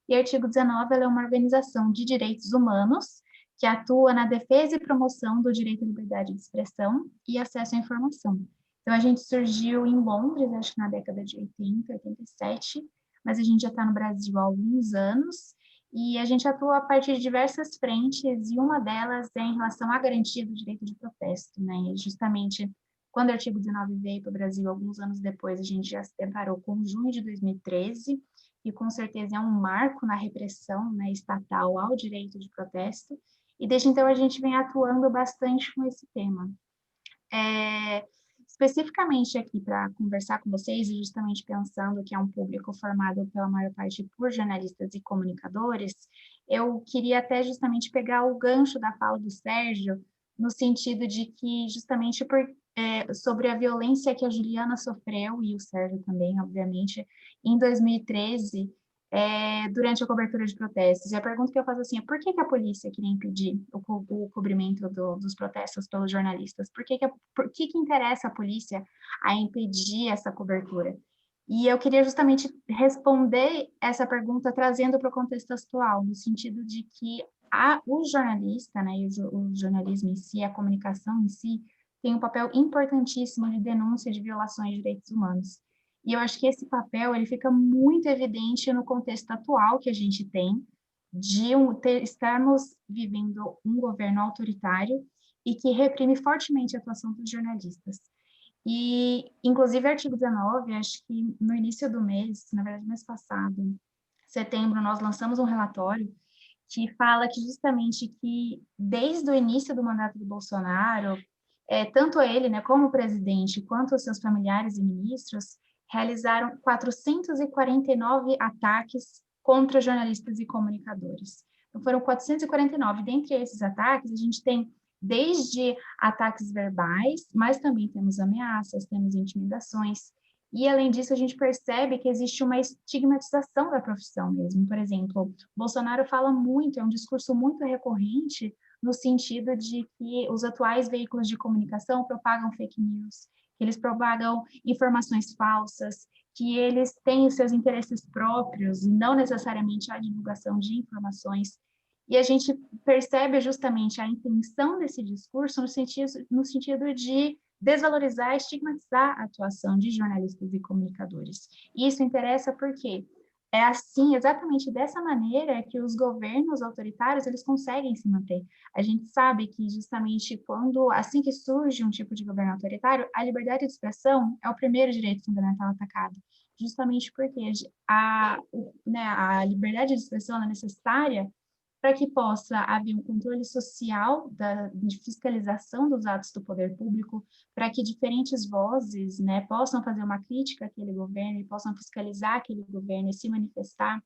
e o artigo 19 é uma organização de direitos humanos que atua na defesa e promoção do direito à liberdade de expressão e acesso à informação. Então, a gente surgiu em Londres, acho que na década de 80, 87, mas a gente já está no Brasil há alguns anos, e a gente atua a partir de diversas frentes, e uma delas é em relação à garantia do direito de protesto, né? E justamente quando o artigo 19 veio para o Brasil, alguns anos depois, a gente já se deparou com junho de 2013, e com certeza é um marco na repressão, né, estatal ao direito de protesto, e desde então a gente vem atuando bastante com esse tema. Especificamente aqui para conversar com vocês, e justamente pensando que é um público formado pela maior parte por jornalistas e comunicadores, eu queria até justamente pegar o gancho da fala do Sérgio, no sentido de que justamente sobre a violência que a Juliana sofreu, e o Sérgio também, obviamente, em 2013, durante a cobertura de protestos. E a pergunta que eu faço assim é: por que a polícia queria impedir o cobrimento dos protestos pelos jornalistas? Por que interessa a polícia a impedir essa cobertura? E eu queria justamente responder essa pergunta trazendo para o contexto atual, no sentido de que o jornalista, né, e o jornalismo em si, a comunicação em si, tem um papel importantíssimo de denúncia de violações de direitos humanos. E eu acho que esse papel ele fica muito evidente no contexto atual que a gente tem, de estarmos vivendo um governo autoritário e que reprime fortemente a atuação dos jornalistas. E, inclusive, o artigo 19, acho que no início do mês, na verdade, mês passado, setembro, nós lançamos um relatório que fala que justamente que desde o início do mandato do Bolsonaro, tanto ele, né, como o presidente, quanto os seus familiares e ministros, realizaram 449 ataques contra jornalistas e comunicadores. Então, foram 449. Dentre esses ataques, a gente tem desde ataques verbais, mas também temos ameaças, temos intimidações. E, além disso, a gente percebe que existe uma estigmatização da profissão mesmo. Por exemplo, Bolsonaro fala muito, é um discurso muito recorrente, no sentido de que os atuais veículos de comunicação propagam fake news, que eles propagam informações falsas, que eles têm os seus interesses próprios e não necessariamente a divulgação de informações. E a gente percebe justamente a intenção desse discurso no sentido de desvalorizar, estigmatizar a atuação de jornalistas e comunicadores. E isso interessa porque é assim, exatamente dessa maneira que os governos autoritários, eles conseguem se manter. A gente sabe que justamente assim que surge um tipo de governo autoritário, a liberdade de expressão é o primeiro direito fundamental atacado, justamente porque a liberdade de expressão é necessária para que possa haver um controle social de fiscalização dos atos do poder público, para que diferentes vozes, né, possam fazer uma crítica àquele governo e possam fiscalizar aquele governo e se manifestar.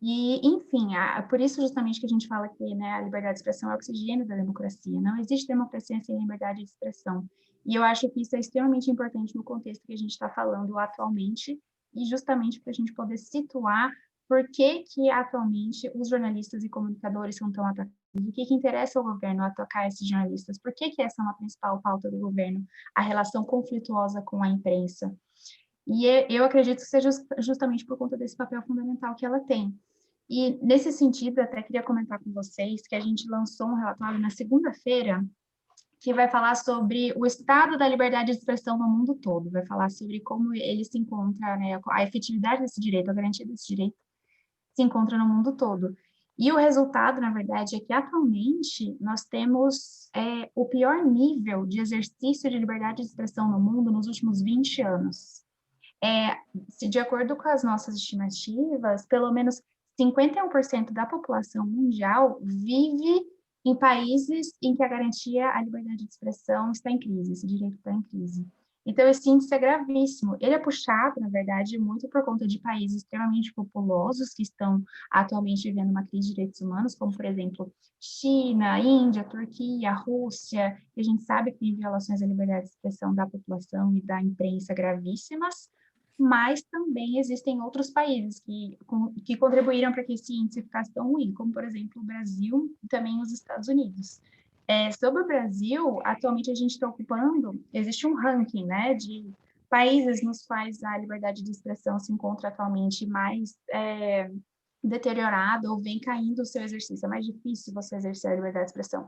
E, enfim, por isso justamente que a gente fala que, né, a liberdade de expressão é o oxigênio da democracia. Não existe democracia sem liberdade de expressão. E eu acho que isso é extremamente importante no contexto que a gente está falando atualmente, e justamente para a gente poder situar por que atualmente os jornalistas e comunicadores são tão atacados. O que interessa ao governo atacar esses jornalistas? Por que essa é uma principal pauta do governo? A relação conflituosa com a imprensa. E eu acredito que seja justamente por conta desse papel fundamental que ela tem. E, nesse sentido, até queria comentar com vocês que a gente lançou um relatório na segunda-feira que vai falar sobre o estado da liberdade de expressão no mundo todo, vai falar sobre como ele se encontra, né, a efetividade desse direito, a garantia desse direito se encontra no mundo todo. E o resultado, na verdade, é que atualmente nós temos o pior nível de exercício de liberdade de expressão no mundo nos últimos 20 anos. De acordo com as nossas estimativas, pelo menos 51% da população mundial vive em países em que a garantia à liberdade de expressão está em crise, esse direito está em crise. Então, esse índice é gravíssimo. Ele é puxado, na verdade, muito por conta de países extremamente populosos que estão atualmente vivendo uma crise de direitos humanos, como, por exemplo, China, Índia, Turquia, Rússia, e a gente sabe que tem violações à liberdade de expressão da população e da imprensa gravíssimas, mas também existem outros países que contribuíram para que esse índice ficasse tão ruim, como, por exemplo, o Brasil e também os Estados Unidos. Sobre o Brasil, atualmente a gente está ocupando, existe um ranking, né, de países nos quais a liberdade de expressão se encontra atualmente mais deteriorada ou vem caindo o seu exercício, é mais difícil você exercer a liberdade de expressão.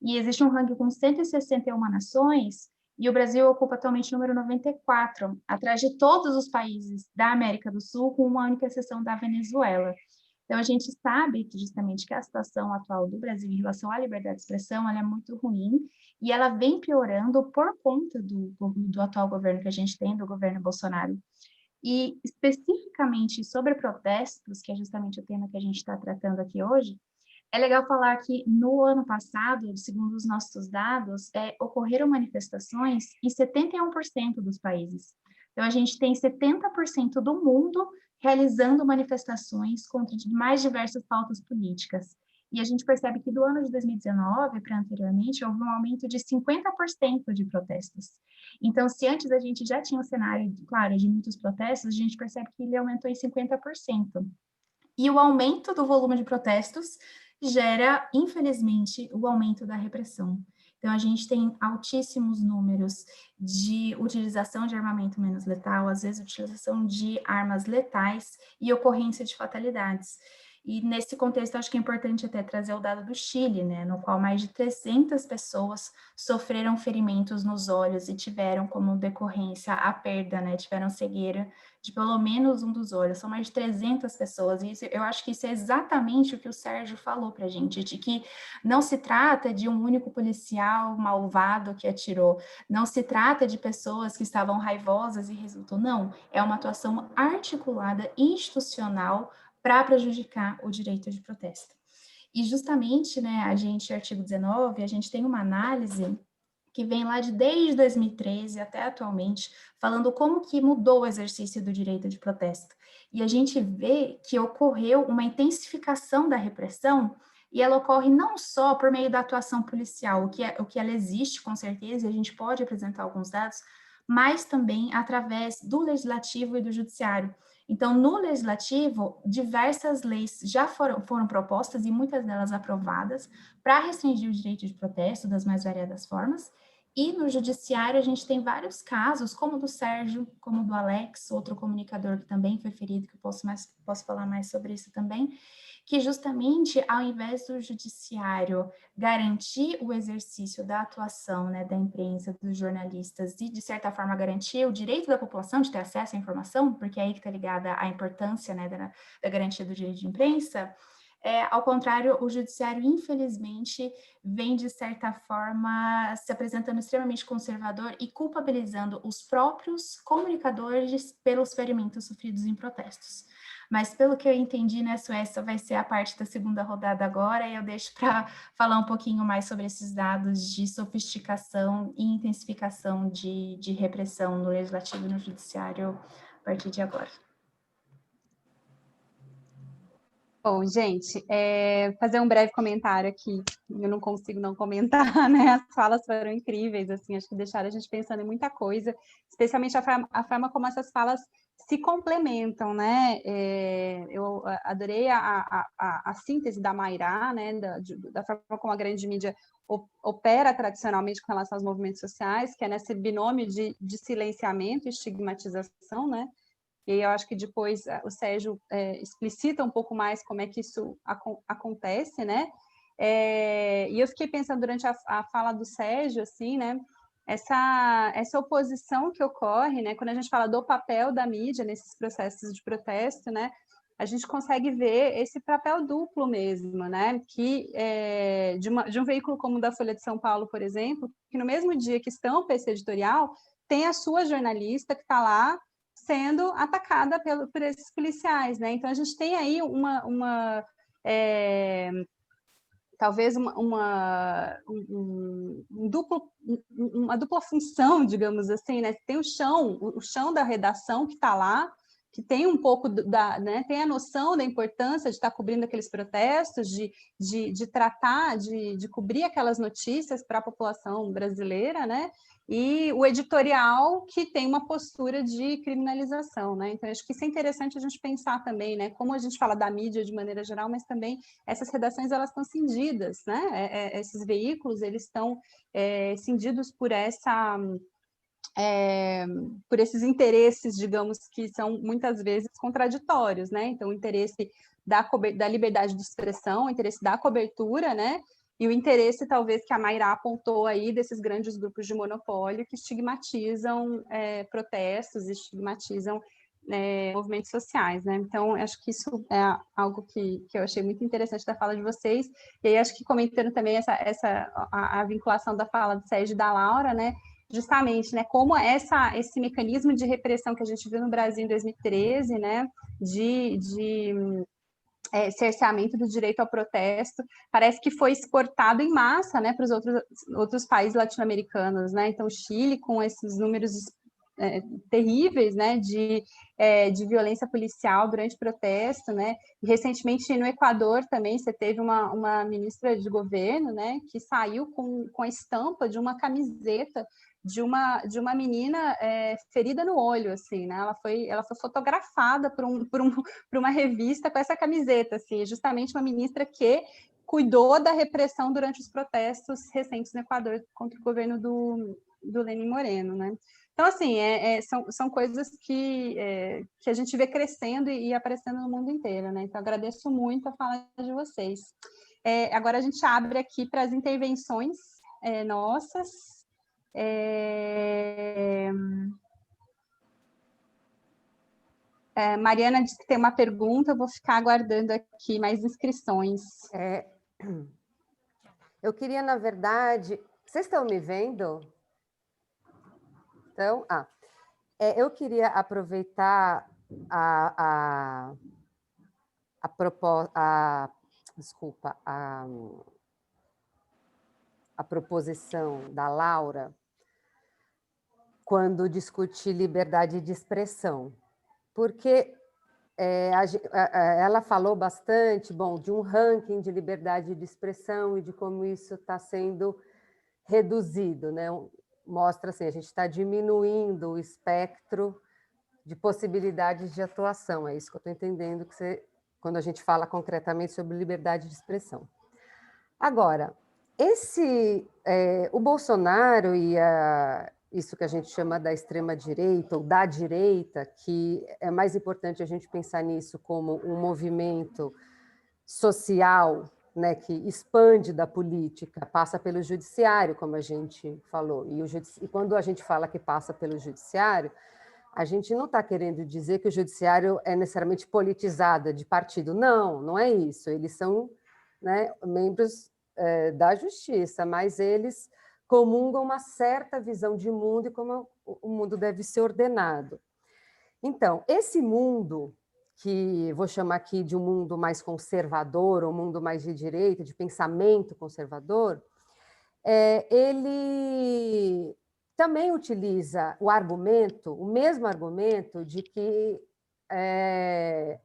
E existe um ranking com 161 nações, e o Brasil ocupa atualmente o número 94, atrás de todos os países da América do Sul, com uma única exceção da Venezuela. Então, a gente sabe que justamente que a situação atual do Brasil em relação à liberdade de expressão, ela é muito ruim, e ela vem piorando por conta do atual governo que a gente tem, do governo Bolsonaro. E, especificamente sobre protestos, que é justamente o tema que a gente está tratando aqui hoje, é legal falar que no ano passado, segundo os nossos dados, ocorreram manifestações em 71% dos países. Então, a gente tem 70% do mundo realizando manifestações contra mais diversas pautas políticas. E a gente percebe que do ano de 2019 para anteriormente, houve um aumento de 50% de protestos. Então, se antes a gente já tinha um cenário, claro, de muitos protestos, a gente percebe que ele aumentou em 50%. E o aumento do volume de protestos gera, infelizmente, o aumento da repressão. Então, a gente tem altíssimos números de utilização de armamento menos letal, às vezes utilização de armas letais e ocorrência de fatalidades. E nesse contexto, acho que é importante até trazer o dado do Chile, né, no qual mais de 300 pessoas sofreram ferimentos nos olhos e tiveram como decorrência a perda, né, tiveram cegueira de pelo menos um dos olhos. São mais de 300 pessoas, e eu acho que isso é exatamente o que o Sérgio falou para a gente, de que não se trata de um único policial malvado que atirou, não se trata de pessoas que estavam raivosas e resultou, não, é uma atuação articulada, institucional, para prejudicar o direito de protesto. E justamente, né, artigo 19, a gente tem uma análise que vem lá desde 2013 até atualmente, falando como que mudou o exercício do direito de protesto. E a gente vê que ocorreu uma intensificação da repressão, e ela ocorre não só por meio da atuação policial, o que ela existe com certeza, e a gente pode apresentar alguns dados, mas também através do legislativo e do judiciário. Então, no legislativo, diversas leis já foram propostas e muitas delas aprovadas para restringir o direito de protesto das mais variadas formas. E no judiciário, a gente tem vários casos, como o do Sérgio, como o do Alex, outro comunicador que também foi ferido, que eu posso falar mais sobre isso também, que justamente, ao invés do judiciário garantir o exercício da atuação, né, da imprensa, dos jornalistas, e, de certa forma, garantir o direito da população de ter acesso à informação, porque é aí que está ligada a importância, né, da garantia do direito de imprensa, ao contrário, o judiciário, infelizmente, vem, de certa forma, se apresentando extremamente conservador e culpabilizando os próprios comunicadores pelos ferimentos sofridos em protestos. Mas, pelo que eu entendi, né, essa vai ser a parte da segunda rodada agora, e eu deixo para falar um pouquinho mais sobre esses dados de sofisticação e intensificação de repressão no legislativo e no judiciário a partir de agora. Bom, gente, fazer um breve comentário aqui, eu não consigo não comentar, né, as falas foram incríveis, assim, acho que deixaram a gente pensando em muita coisa, especialmente a forma como essas falas se complementam, né, eu adorei a síntese da Mayra, né, da forma como a grande mídia opera tradicionalmente com relação aos movimentos sociais, que é nesse binômio de silenciamento e estigmatização, né. E aí eu acho que depois o Sérgio explicita um pouco mais como é que isso acontece, né? E eu fiquei pensando durante a fala do Sérgio, assim, né? Essa oposição que ocorre, né? Quando a gente fala do papel da mídia nesses processos de protesto, né? A gente consegue ver esse papel duplo mesmo, né? Que de um veículo como o da Folha de São Paulo, por exemplo, que no mesmo dia que estampa esse editorial, tem a sua jornalista que está lá sendo atacada por esses policiais, né? Então, a gente tem aí talvez uma dupla função, digamos assim, né? Tem o chão da redação que está lá, que tem um pouco né, tem a noção da importância de estar cobrindo aqueles protestos, de tratar, de cobrir aquelas notícias para a população brasileira, né? E o editorial que tem uma postura de criminalização, né? Então, acho que isso é interessante a gente pensar também, né? Como a gente fala da mídia de maneira geral, mas também essas redações, elas estão cindidas, né? Esses veículos, eles estão cindidos por por esses interesses, digamos, que são muitas vezes contraditórios, né? Então, o interesse da liberdade de expressão, o interesse da cobertura, né? E o interesse, talvez, que a Mayra apontou aí, desses grandes grupos de monopólio que estigmatizam protestos, estigmatizam movimentos sociais, né? Então, acho que isso é algo que eu achei muito interessante da fala de vocês. E aí, acho que comentando também a vinculação da fala do Sérgio e da Laura, né? Justamente, né, como esse mecanismo de repressão que a gente viu no Brasil em 2013, né, de cerceamento do direito ao protesto, parece que foi exportado em massa, né, para os outros países latino-americanos, né, então o Chile com esses números terríveis, né, de violência policial durante protesto, né, e recentemente no Equador também você teve uma ministra de governo, né, que saiu com a estampa de uma camiseta de uma menina ferida no olho, assim, né, ela foi fotografada por uma revista com essa camiseta, assim, justamente uma ministra que cuidou da repressão durante os protestos recentes no Equador contra o governo do Lenin Moreno, né. Então, assim, são coisas que a gente vê crescendo e aparecendo no mundo inteiro, né? Então, agradeço muito a fala de vocês. Agora a gente abre aqui para as intervenções nossas. Mariana disse que tem uma pergunta, eu vou ficar aguardando aqui mais inscrições. Eu queria, na verdade... Vocês estão me vendo? Então, eu queria aproveitar a proposição da Laura quando discutir liberdade de expressão, porque ela falou bastante, de um ranking de liberdade de expressão e de como isso está sendo reduzido, né? Mostra assim, a gente está diminuindo o espectro de possibilidades de atuação. É isso que eu estou entendendo quando a gente fala concretamente sobre liberdade de expressão. Agora, o Bolsonaro e isso que a gente chama da extrema-direita ou da direita, que é mais importante a gente pensar nisso como um movimento social, né, que expande da política, passa pelo judiciário, como a gente falou. E quando a gente fala que passa pelo judiciário, a gente não está querendo dizer que o judiciário é necessariamente politizado, de partido. Não, não é isso. Eles são, né, membros da justiça, mas eles comungam uma certa visão de mundo e como o mundo deve ser ordenado. Então, esse mundo, que vou chamar aqui de um mundo mais conservador, um mundo mais de direita, de pensamento conservador, ele também utiliza o mesmo argumento de que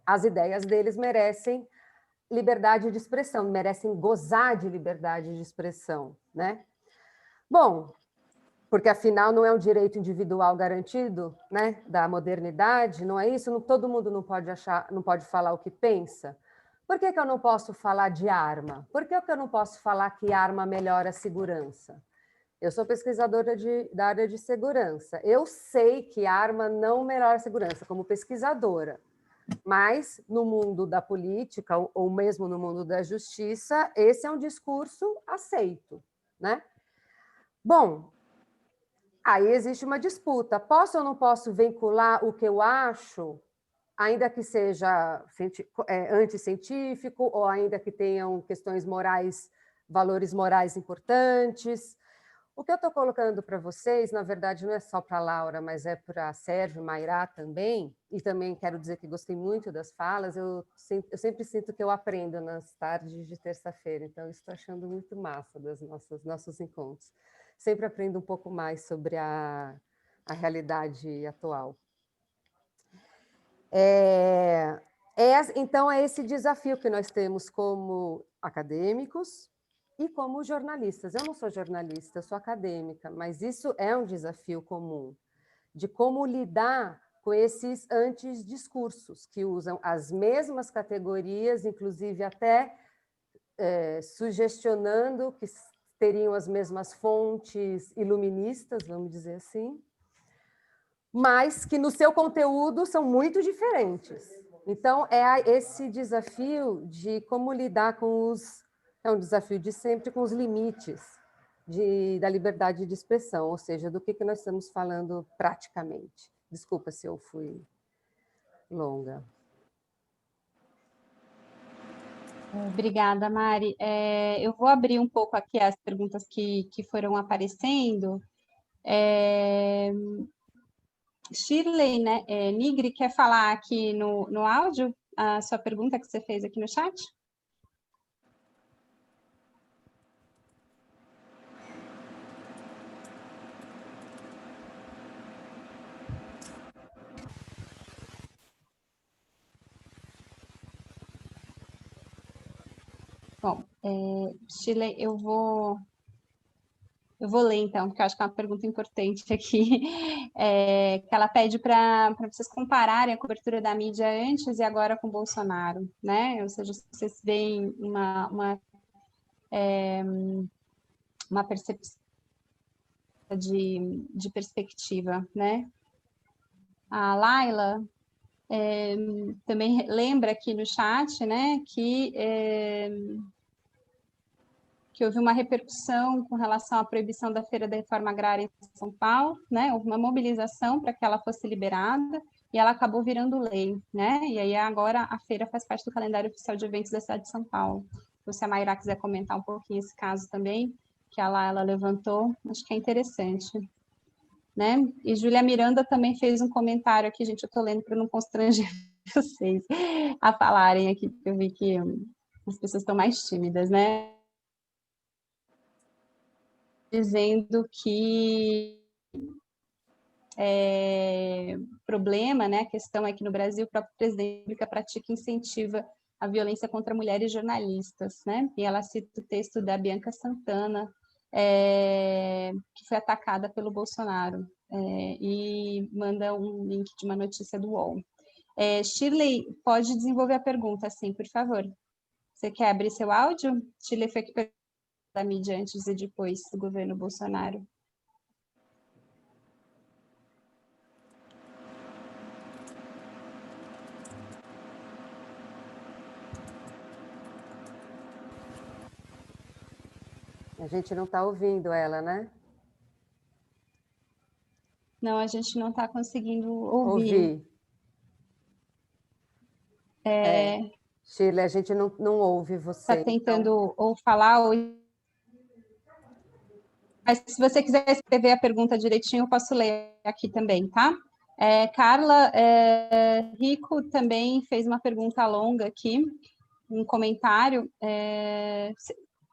as ideias deles merecem liberdade de expressão, merecem gozar de liberdade de expressão, né? Bom, porque afinal não é um direito individual garantido, né, da modernidade, não é isso? Todo mundo não pode falar o que pensa. Por que eu não posso falar de arma? Por que eu não posso falar que arma melhora a segurança? Eu sou pesquisadora da área de segurança. Eu sei que arma não melhora a segurança, como pesquisadora. Mas, no mundo da política, ou mesmo no mundo da justiça, esse é um discurso aceito, né? Bom, aí existe uma disputa. Posso ou não posso vincular o que eu acho, ainda que seja anticientífico, ou ainda que tenham questões morais, valores morais importantes, O que eu estou colocando para vocês, na verdade, não é só para a Laura, mas é para Sérgio, Mairá também, e também quero dizer que gostei muito das falas, eu sempre sinto que eu aprendo nas tardes de terça-feira, então estou achando muito massa dos nossos encontros. Sempre aprendo um pouco mais sobre a realidade atual. Então, é esse desafio que nós temos como acadêmicos, e como jornalistas. Eu não sou jornalista, eu sou acadêmica, mas isso é um desafio comum, de como lidar com esses antidiscursos, que usam as mesmas categorias, inclusive até sugestionando que teriam as mesmas fontes iluministas, vamos dizer assim, mas que no seu conteúdo são muito diferentes. Então, é esse desafio de como lidar com os... É um desafio de sempre com os limites da liberdade de expressão, ou seja, do que nós estamos falando praticamente. Desculpa se eu fui longa. Obrigada, Mari. Eu vou abrir um pouco aqui as perguntas que foram aparecendo. Shirley, né, Nigri, quer falar aqui no áudio a sua pergunta que você fez aqui no chat? Bom, Shirley, eu vou ler, então, porque eu acho que é uma pergunta importante aqui, que ela pede para vocês compararem a cobertura da mídia antes e agora com Bolsonaro, né? Ou seja, vocês veem uma percepção de perspectiva, né? A Laila também lembra aqui no chat, né, que houve uma repercussão com relação à proibição da Feira da Reforma Agrária em São Paulo, né? Houve uma mobilização para que ela fosse liberada e ela acabou virando lei, né? E aí agora a feira faz parte do calendário oficial de eventos da cidade de São Paulo. Então, se a Mairá quiser comentar um pouquinho esse caso também, que ela levantou, acho que é interessante, né? E Júlia Miranda também fez um comentário aqui, gente, eu estou lendo para não constranger vocês a falarem aqui, porque eu vi que as pessoas estão mais tímidas, né? Dizendo que problema, né? A questão é que no Brasil o próprio presidente pratica e incentiva a violência contra mulheres jornalistas, né? E ela cita o texto da Bianca Santana, que foi atacada pelo Bolsonaro, e manda um link de uma notícia do UOL. Shirley, pode desenvolver a pergunta, sim, por favor. Você quer abrir seu áudio? Shirley foi que perguntou da mídia antes e depois do governo Bolsonaro. A gente não está ouvindo ela, né? Não, a gente não está conseguindo ouvir. Shirley, a gente não ouve você. Está tentando ou falar ou... Mas se você quiser escrever a pergunta direitinho, eu posso ler aqui também, tá? Carla Rico também fez uma pergunta longa aqui, um comentário.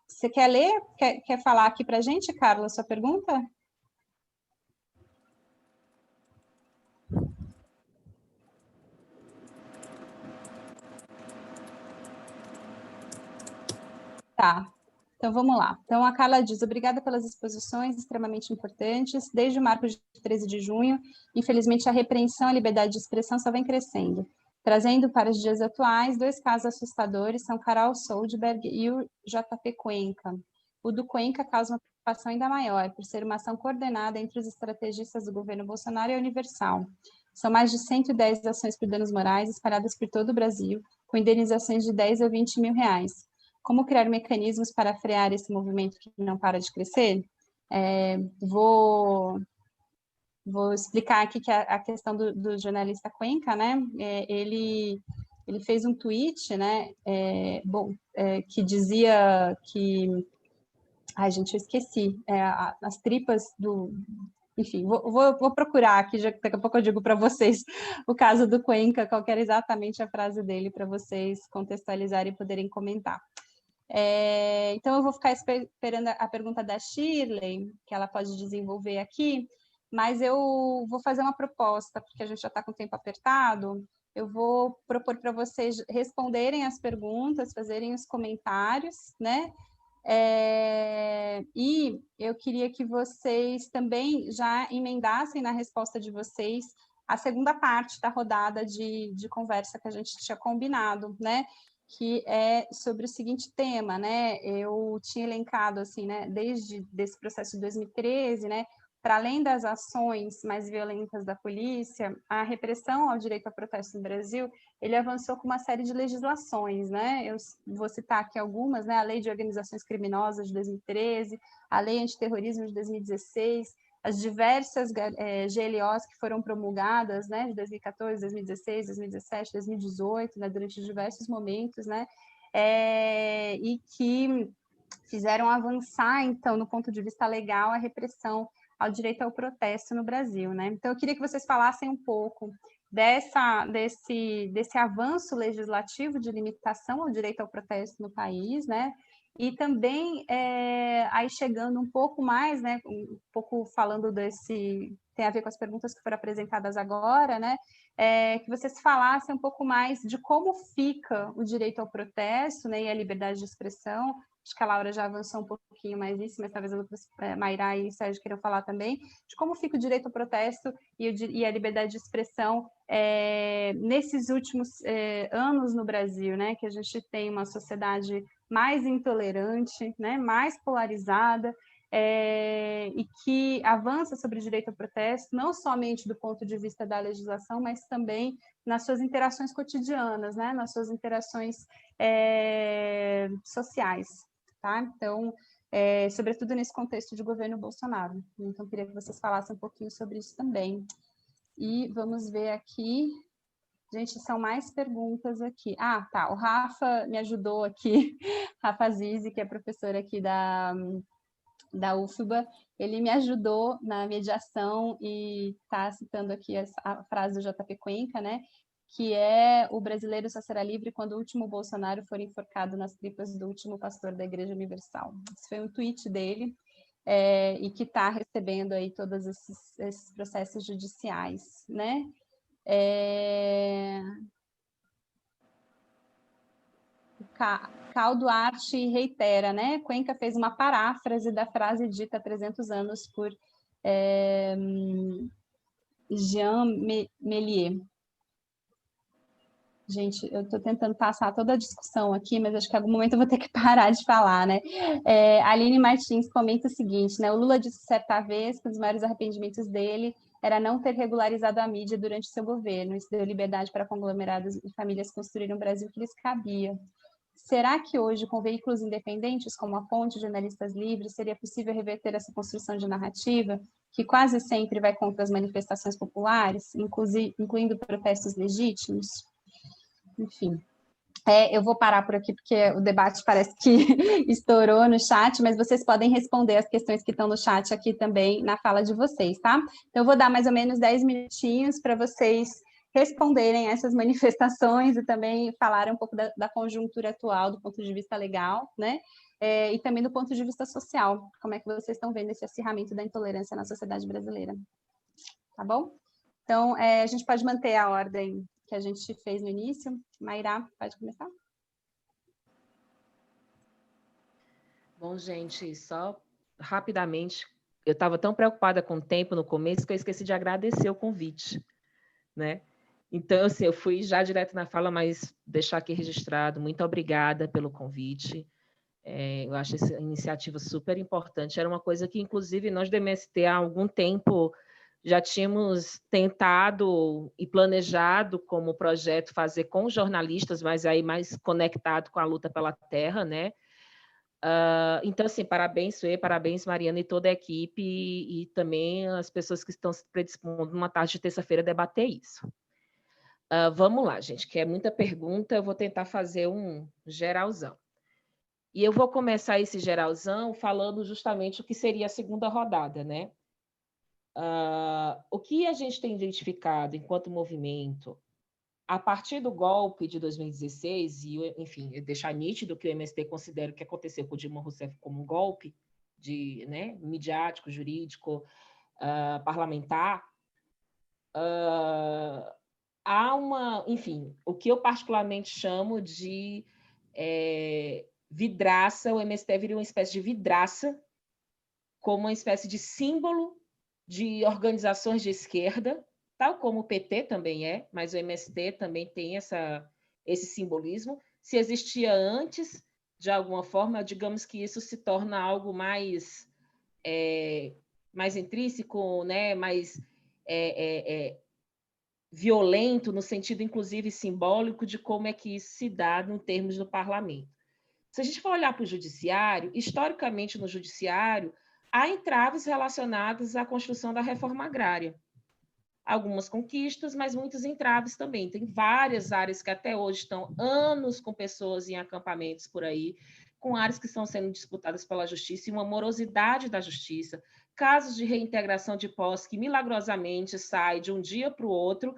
Você quer ler? Quer falar aqui para a gente, Carla, a sua pergunta? Tá. Então, vamos lá. Então, a Carla diz, obrigada pelas exposições extremamente importantes. Desde o marco de 13 de junho, infelizmente, a repreensão à liberdade de expressão só vem crescendo. Trazendo para os dias atuais, 2 casos assustadores são Carol Soldberg e o JP Cuenca. O do Cuenca causa uma preocupação ainda maior, por ser uma ação coordenada entre os estrategistas do governo Bolsonaro e a Universal. São mais de 110 ações por danos morais espalhadas por todo o Brasil, com indenizações de 10 a 20 mil reais. Como criar mecanismos para frear esse movimento que não para de crescer? Vou explicar aqui que a questão do jornalista Cuenca, né? Ele fez um tweet, né? Que dizia que Ai, gente, eu esqueci. As tripas do... Enfim, vou procurar aqui, daqui a pouco eu digo para vocês o caso do Cuenca, qual era exatamente a frase dele, para vocês contextualizarem e poderem comentar. Então, eu vou ficar esperando a pergunta da Shirley, que ela pode desenvolver aqui, mas eu vou fazer uma proposta, porque a gente já está com o tempo apertado. Eu vou propor para vocês responderem as perguntas, fazerem os comentários, né? E eu queria que vocês também já emendassem na resposta de vocês a segunda parte da rodada de conversa que a gente tinha combinado, né? Que é sobre o seguinte tema, né? Eu tinha elencado, assim, né, desde esse processo de 2013, né, para além das ações mais violentas da polícia, a repressão ao direito ao protesto no Brasil, ele avançou com uma série de legislações, né? Eu vou citar aqui algumas, né? A Lei de Organizações Criminosas de 2013, a Lei Antiterrorismo de 2016, as diversas GLOs que foram promulgadas, né, de 2014, 2016, 2017, 2018, né, durante diversos momentos, né, e que fizeram avançar, então, no ponto de vista legal, a repressão ao direito ao protesto no Brasil, né? Então, eu queria que vocês falassem um pouco desse avanço legislativo de limitação ao direito ao protesto no país, né? E também, aí chegando um pouco mais, né, um pouco falando tem a ver com as perguntas que foram apresentadas agora, né, que vocês falassem um pouco mais de como fica o direito ao protesto, né, e a liberdade de expressão. Acho que a Laura já avançou um pouquinho mais nisso, mas talvez a Mayra e o Sérgio queiram falar também, de como fica o direito ao protesto e a liberdade de expressão nesses últimos anos no Brasil, né, que a gente tem uma sociedade mais intolerante, né, mais polarizada, e que avança sobre o direito ao protesto, não somente do ponto de vista da legislação, mas também nas suas interações cotidianas, né, nas suas interações sociais, tá? Então, sobretudo nesse contexto de governo Bolsonaro. Então, queria que vocês falassem um pouquinho sobre isso também. E vamos ver aqui... Gente, são mais perguntas aqui. Ah, tá, o Rafa me ajudou aqui, Rafa Zizi, que é professor aqui da UFBA, ele me ajudou na mediação e está citando aqui a frase do JP Cuenca, né, que é: o brasileiro só será livre quando o último Bolsonaro for enforcado nas tripas do último pastor da Igreja Universal. Esse foi um tweet dele, e que está recebendo aí todos esses processos judiciais, né? Cal Duarte reitera, né? Cuenca fez uma paráfrase da frase dita há 300 anos por Jean Méliès. Gente, eu estou tentando passar toda a discussão aqui, mas acho que em algum momento eu vou ter que parar de falar, né? Aline Martins comenta o seguinte, né? O Lula disse certa vez que um dos maiores arrependimentos dele era não ter regularizado a mídia durante seu governo. Isso deu liberdade para conglomerados e famílias construírem um Brasil que lhes cabia. Será que hoje, com veículos independentes como a Ponte, jornalistas livres, seria possível reverter essa construção de narrativa, que quase sempre vai contra as manifestações populares, incluindo protestos legítimos? Enfim, eu vou parar por aqui, porque o debate parece que estourou no chat, mas vocês podem responder as questões que estão no chat aqui também na fala de vocês, tá? Então, eu vou dar mais ou menos 10 minutinhos para vocês responderem essas manifestações e também falarem um pouco da conjuntura atual, do ponto de vista legal, né? E também do ponto de vista social, como é que vocês estão vendo esse acirramento da intolerância na sociedade brasileira, tá bom? Então, a gente pode manter a ordem que a gente fez no início. Mayra, pode começar? Bom, gente, só rapidamente, eu estava tão preocupada com o tempo no começo que eu esqueci de agradecer o convite, né? Então, assim, eu fui já direto na fala, mas deixar aqui registrado, muito obrigada pelo convite. Eu acho essa iniciativa super importante. Era uma coisa que, inclusive, nós do MST há algum tempo já tínhamos tentado e planejado como projeto fazer com jornalistas, mas aí mais conectado com a luta pela terra, né? Então, assim, parabéns, Suê, parabéns, Mariana e toda a equipe e também as pessoas que estão se predispondo numa tarde de terça-feira a debater isso. Vamos lá, gente, que é muita pergunta, eu vou tentar fazer um geralzão. E eu vou começar esse geralzão falando justamente o que seria a segunda rodada, né? O que a gente tem identificado enquanto movimento, a partir do golpe de 2016, e, enfim, deixar nítido que o MST considera o que aconteceu com o Dilma Rousseff como um golpe né, midiático, jurídico, parlamentar, há enfim, o que eu particularmente chamo de vidraça. O MST viria uma espécie de vidraça, como uma espécie de símbolo de organizações de esquerda, tal como o PT também mas o MST também tem esse simbolismo. Se existia antes, de alguma forma, digamos que isso se torna algo mais intrínseco, né? mais violento, no sentido, inclusive, simbólico, de como é que isso se dá em termos do parlamento. Se a gente for olhar para o judiciário, historicamente, no judiciário, há entraves relacionados à construção da reforma agrária. Algumas conquistas, mas muitos entraves também. Tem várias áreas que até hoje estão anos com pessoas em acampamentos por aí, com áreas que estão sendo disputadas pela justiça e uma morosidade da justiça, casos de reintegração de posse que milagrosamente sai de um dia para o outro,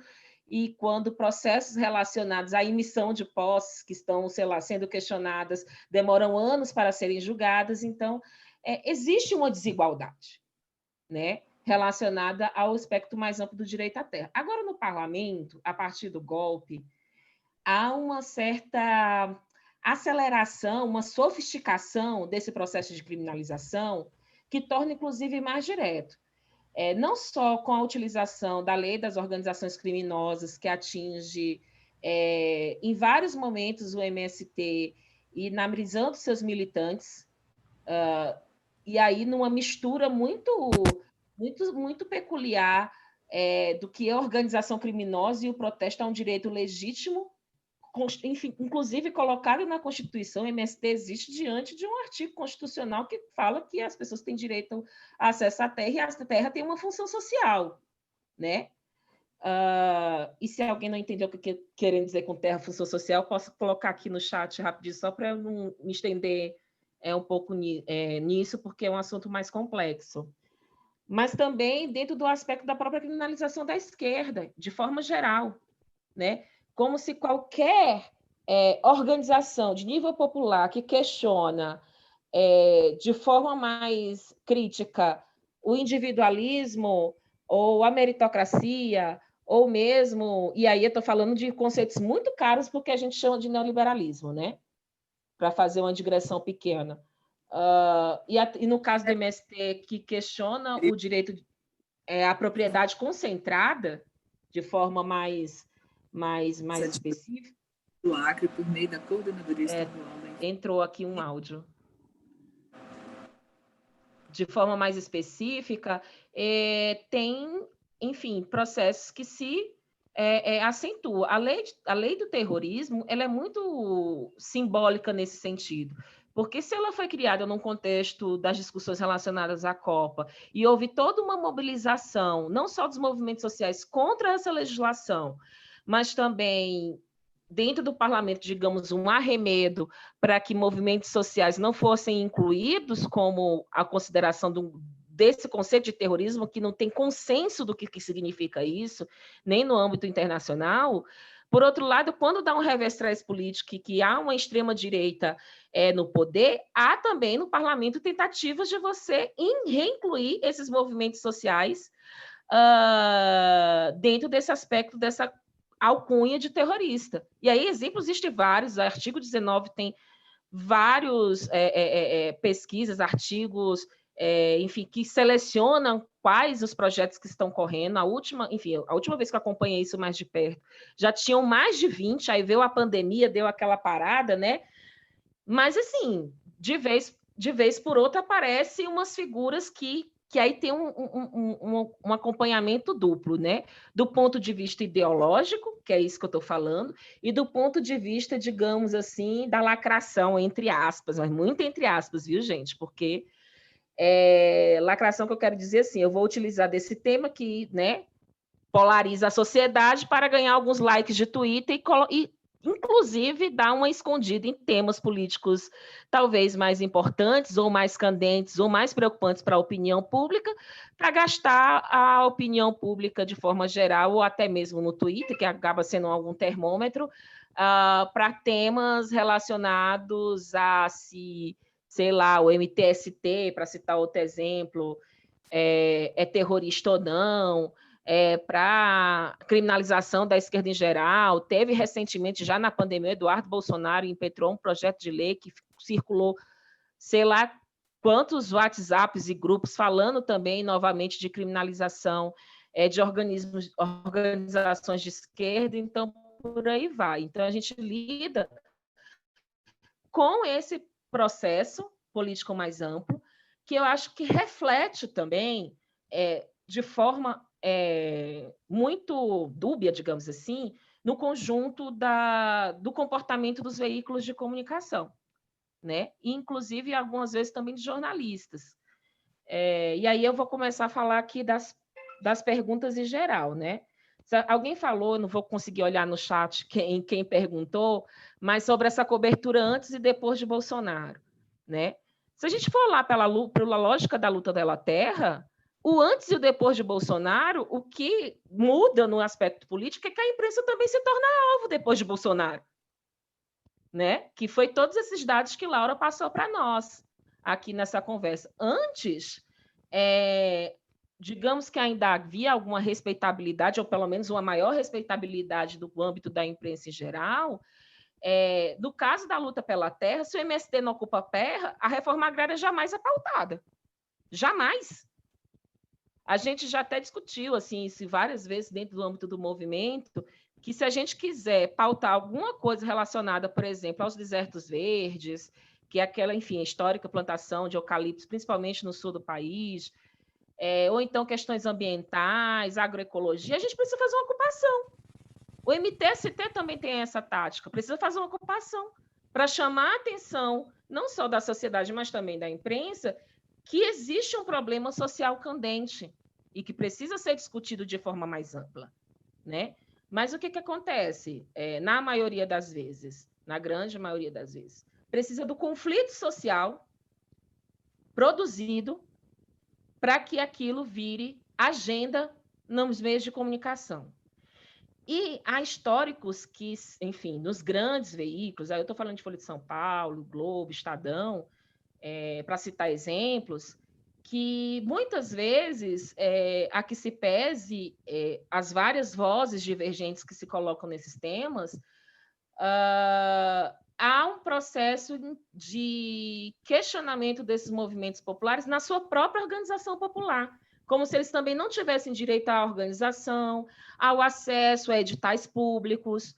e quando processos relacionados à emissão de posses que estão, sei lá, sendo questionadas, demoram anos para serem julgadas. Então, existe uma desigualdade, né, relacionada ao aspecto mais amplo do direito à terra. Agora, no parlamento, a partir do golpe, há uma certa aceleração, uma sofisticação desse processo de criminalização que torna, inclusive, mais direto. Não só com a utilização da lei das organizações criminosas, que atinge, em vários momentos, o MST, e inabilizando seus militantes, e aí numa mistura muito peculiar do que é a organização criminosa, e o protesto é um direito legítimo, enfim, inclusive colocado na Constituição. O MST existe diante de um artigo constitucional que fala que as pessoas têm direito a acesso à terra, e a terra tem uma função social, né? E se alguém não entendeu o que querendo dizer com terra, função social, posso colocar aqui no chat rapidinho, só para eu não me estender um pouco nisso, porque é um assunto mais complexo. Mas também dentro do aspecto da própria criminalização da esquerda, de forma geral, né? Como se qualquer organização de nível popular que questiona de forma mais crítica o individualismo ou a meritocracia, ou mesmo, e aí eu estou falando de conceitos muito caros, porque a gente chama de neoliberalismo, né? Para fazer uma digressão pequena. E no caso do MST, que questiona o direito à propriedade concentrada de forma mais específica. Do Acre, por meio da Coordenadoria Estadual. Entrou aqui um áudio. De forma mais específica, tem, enfim, processos que se acentuam. A lei do terrorismo, ela é muito simbólica nesse sentido, porque se ela foi criada num contexto das discussões relacionadas à Copa, e houve toda uma mobilização, não só dos movimentos sociais contra essa legislação, mas também dentro do parlamento, digamos, um arremedo para que movimentos sociais não fossem incluídos como a consideração desse conceito de terrorismo, que não tem consenso do que significa isso, nem no âmbito internacional. Por outro lado, quando dá um revés político e que há uma extrema-direita no poder, há também no parlamento tentativas de você reincluir esses movimentos sociais dentro desse aspecto, dessa alcunha de terrorista. E aí, exemplos existem vários. O artigo 19 tem vários pesquisas, artigos, enfim, que selecionam quais os projetos que estão correndo. A última vez que eu acompanhei isso mais de perto, já tinham mais de 20, aí veio a pandemia, deu aquela parada, né? Mas, assim, de vez por outra, aparecem umas figuras que aí tem um acompanhamento duplo, né? Do ponto de vista ideológico, que é isso que eu estou falando, e do ponto de vista, digamos assim, da lacração, entre aspas, mas muito entre aspas, viu, gente? Porque lacração que eu quero dizer assim, eu vou utilizar desse tema que, né, polariza a sociedade para ganhar alguns likes de Twitter e inclusive dar uma escondida em temas políticos talvez mais importantes, ou mais candentes, ou mais preocupantes para a opinião pública, para gastar a opinião pública de forma geral, ou até mesmo no Twitter, que acaba sendo algum termômetro, para temas relacionados a, sei lá, o MTST, para citar outro exemplo, é terrorista ou não, para criminalização da esquerda em geral. Teve recentemente, já na pandemia, Eduardo Bolsonaro impetrou um projeto de lei que circulou, sei lá quantos WhatsApps e grupos, falando também novamente de criminalização de organizações de esquerda, então por aí vai. Então a gente lida com esse processo político mais amplo, que eu acho que reflete também, de forma muito dúbia, digamos assim, no conjunto do comportamento dos veículos de comunicação, né? E, inclusive, algumas vezes também de jornalistas. E aí eu vou começar a falar aqui das perguntas em geral, né? Alguém falou, não vou conseguir olhar no chat quem perguntou, mas sobre essa cobertura antes e depois de Bolsonaro, né? Se a gente for lá pela lógica da luta pela terra, o antes e o depois de Bolsonaro, o que muda no aspecto político é que a imprensa também se torna alvo depois de Bolsonaro, né? Que foi todos esses dados que Laura passou para nós aqui nessa conversa. Antes, digamos que ainda havia alguma respeitabilidade, ou pelo menos uma maior respeitabilidade do âmbito da imprensa em geral. No caso da luta pela terra, se o MST não ocupa a terra, a reforma agrária jamais é pautada. Jamais. A gente já até discutiu assim, várias vezes dentro do âmbito do movimento, que se a gente quiser pautar alguma coisa relacionada, por exemplo, aos desertos verdes, que é aquela, enfim, histórica plantação de eucaliptos, principalmente no sul do país, ou então questões ambientais, agroecologia, a gente precisa fazer uma ocupação. O MTST também tem essa tática, precisa fazer uma ocupação para chamar a atenção, não só da sociedade, mas também da imprensa, que existe um problema social candente e que precisa ser discutido de forma mais ampla, né? Mas o que acontece? Na maioria das vezes, na grande maioria das vezes, precisa do conflito social produzido para que aquilo vire agenda nos meios de comunicação. E há históricos que, enfim, nos grandes veículos, aí eu estou falando de Folha de São Paulo, Globo, Estadão, para citar exemplos, que muitas vezes, a que se pese as várias vozes divergentes que se colocam nesses temas, há um processo de questionamento desses movimentos populares na sua própria organização popular, como se eles também não tivessem direito à organização, ao acesso a editais públicos.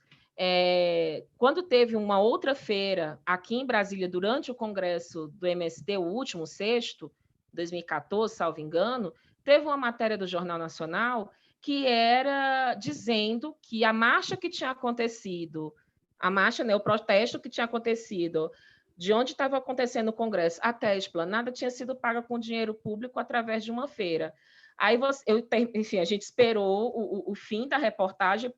Quando teve uma outra feira aqui em Brasília, durante o congresso do MST, o último, sexto, 2014, salvo engano, teve uma matéria do Jornal Nacional que era dizendo que a marcha que tinha acontecido, o protesto que tinha acontecido, de onde estava acontecendo o congresso até a esplanada, tinha sido paga com dinheiro público através de uma feira. Aí, enfim, a gente esperou o fim da reportagem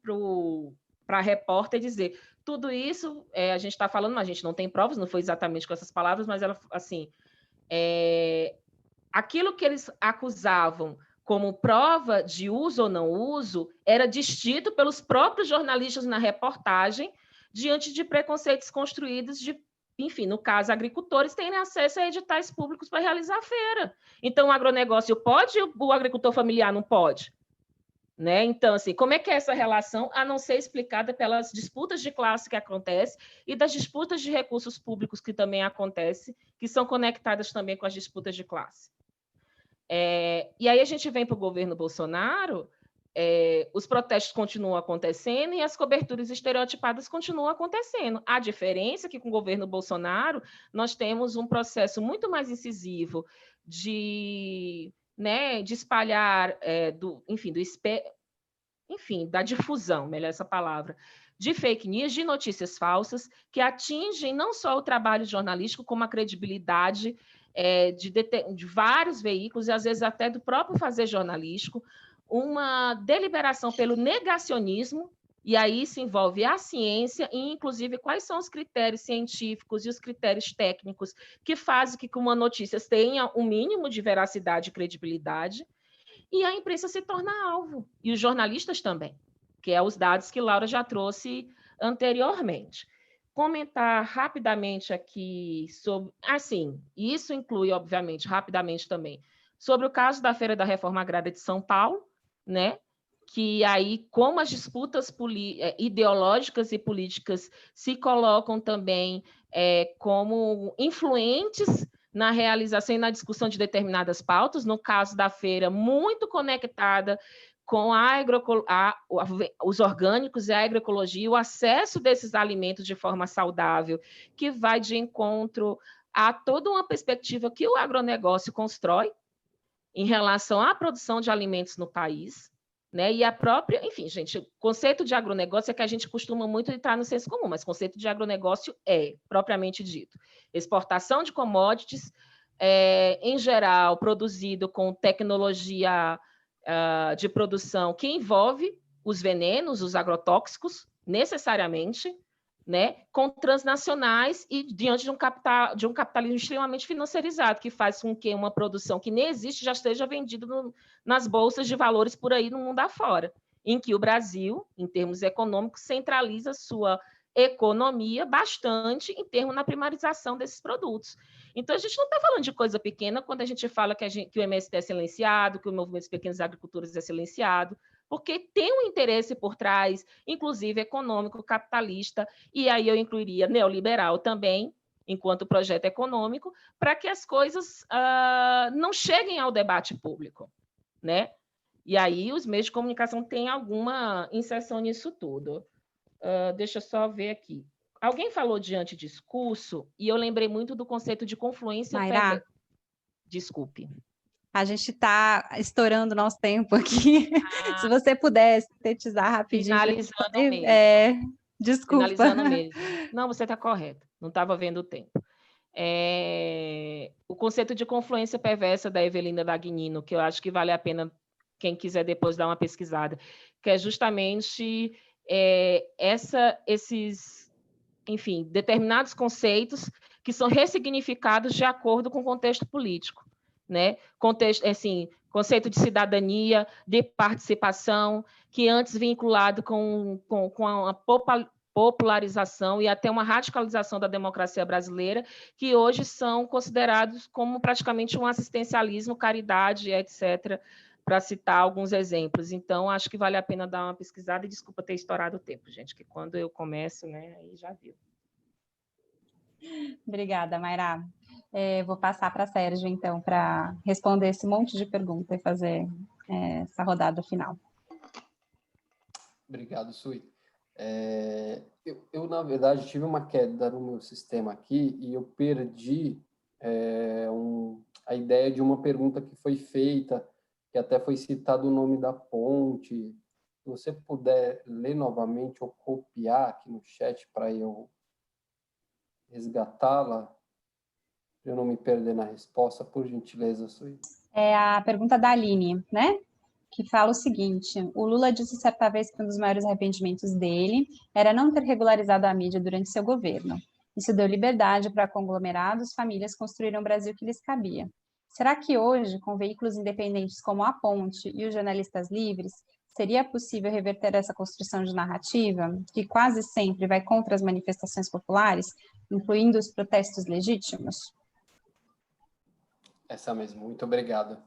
para a repórter dizer tudo isso, a gente está falando, mas a gente não tem provas, não foi exatamente com essas palavras, mas ela, assim, aquilo que eles acusavam como prova de uso ou não uso era dito pelos próprios jornalistas na reportagem, diante de preconceitos construídos de, enfim, no caso, agricultores terem acesso a editais públicos para realizar a feira. Então, o agronegócio pode, o agricultor familiar não pode. Né? Então, assim, como é que é essa relação, a não ser explicada pelas disputas de classe que acontecem e das disputas de recursos públicos que também acontecem, que são conectadas também com as disputas de classe. E aí a gente vem para o governo Bolsonaro, os protestos continuam acontecendo e as coberturas estereotipadas continuam acontecendo. A diferença é que com o governo Bolsonaro nós temos um processo muito mais incisivo de espalhar, da difusão, melhor essa palavra, de fake news, de notícias falsas, que atingem não só o trabalho jornalístico, como a credibilidade de vários veículos, e às vezes até do próprio fazer jornalístico, uma deliberação pelo negacionismo, E aí se envolve a ciência e, inclusive, quais são os critérios científicos e os critérios técnicos que fazem que uma notícia tenha um mínimo de veracidade e credibilidade, e a imprensa se torna alvo, e os jornalistas também, que é os dados que Laura já trouxe anteriormente. Comentar rapidamente aqui sobre... Assim, isso inclui, obviamente, rapidamente também, sobre o caso da Feira da Reforma Agrária de São Paulo, né? Que aí, como as disputas ideológicas e políticas se colocam também como influentes na realização e na discussão de determinadas pautas, no caso da feira, muito conectada com os orgânicos e a agroecologia, o acesso desses alimentos de forma saudável, que vai de encontro a toda uma perspectiva que o agronegócio constrói em relação à produção de alimentos no país, né? E a própria, enfim, gente, o conceito de agronegócio é que a gente costuma muito entrar no senso comum, mas o conceito de agronegócio é, propriamente dito, exportação de commodities, em geral, produzido com tecnologia de produção que envolve os venenos, os agrotóxicos, necessariamente, né, com transnacionais e diante de um capitalismo extremamente financiarizado, que faz com que uma produção que nem existe já esteja vendida nas bolsas de valores por aí no mundo afora, em que o Brasil, em termos econômicos, centraliza sua economia bastante em termos na primarização desses produtos. Então, a gente não está falando de coisa pequena quando a gente fala que o MST é silenciado, que o Movimento dos Pequenos Agricultores é silenciado, porque tem um interesse por trás, inclusive econômico, capitalista, e aí eu incluiria neoliberal também, enquanto projeto econômico, para que as coisas não cheguem ao debate público, né? E aí os meios de comunicação têm alguma inserção nisso tudo. Deixa eu só ver aqui. Alguém falou de antidiscurso, e eu lembrei muito do conceito de confluência... Mayrá, desculpe. a gente está estourando o nosso tempo aqui. Se você puder sintetizar rapidinho. Finalizando mesmo. Desculpa. Finalizando mesmo. Não, você está correto. Não estava vendo o tempo. O conceito de confluência perversa da Evelina Dagnino, que eu acho que vale a pena quem quiser depois dar uma pesquisada, que é justamente esses, enfim, determinados conceitos que são ressignificados de acordo com o contexto político, né? Conceito de cidadania, de participação, que antes vinculado com a popularização e até uma radicalização da democracia brasileira, que hoje são considerados como praticamente um assistencialismo, caridade, etc., para citar alguns exemplos. Então, acho que vale a pena dar uma pesquisada, e desculpa ter estourado o tempo, gente, que quando eu começo, né, aí já viu. Obrigada, Mayrá. Vou passar para a Sérgio, então, para responder esse monte de perguntas e fazer essa rodada final. Obrigado, Sui. Eu, na verdade, tive uma queda no meu sistema aqui e eu perdi a ideia de uma pergunta que foi feita, que até foi citado o nome da ponte. Se você puder ler novamente ou copiar aqui no chat para eu resgatá-la, para eu não me perder na resposta, por gentileza, Sui. É a pergunta da Aline, né? Que fala o seguinte: o Lula disse certa vez que um dos maiores arrependimentos dele era não ter regularizado a mídia durante seu governo. Isso deu liberdade para conglomerados, famílias construíram o Brasil que lhes cabia. Será que hoje, com veículos independentes como a Ponte e os jornalistas livres, seria possível reverter essa construção de narrativa, que quase sempre vai contra as manifestações populares, incluindo os protestos legítimos? Essa mesmo, muito obrigado.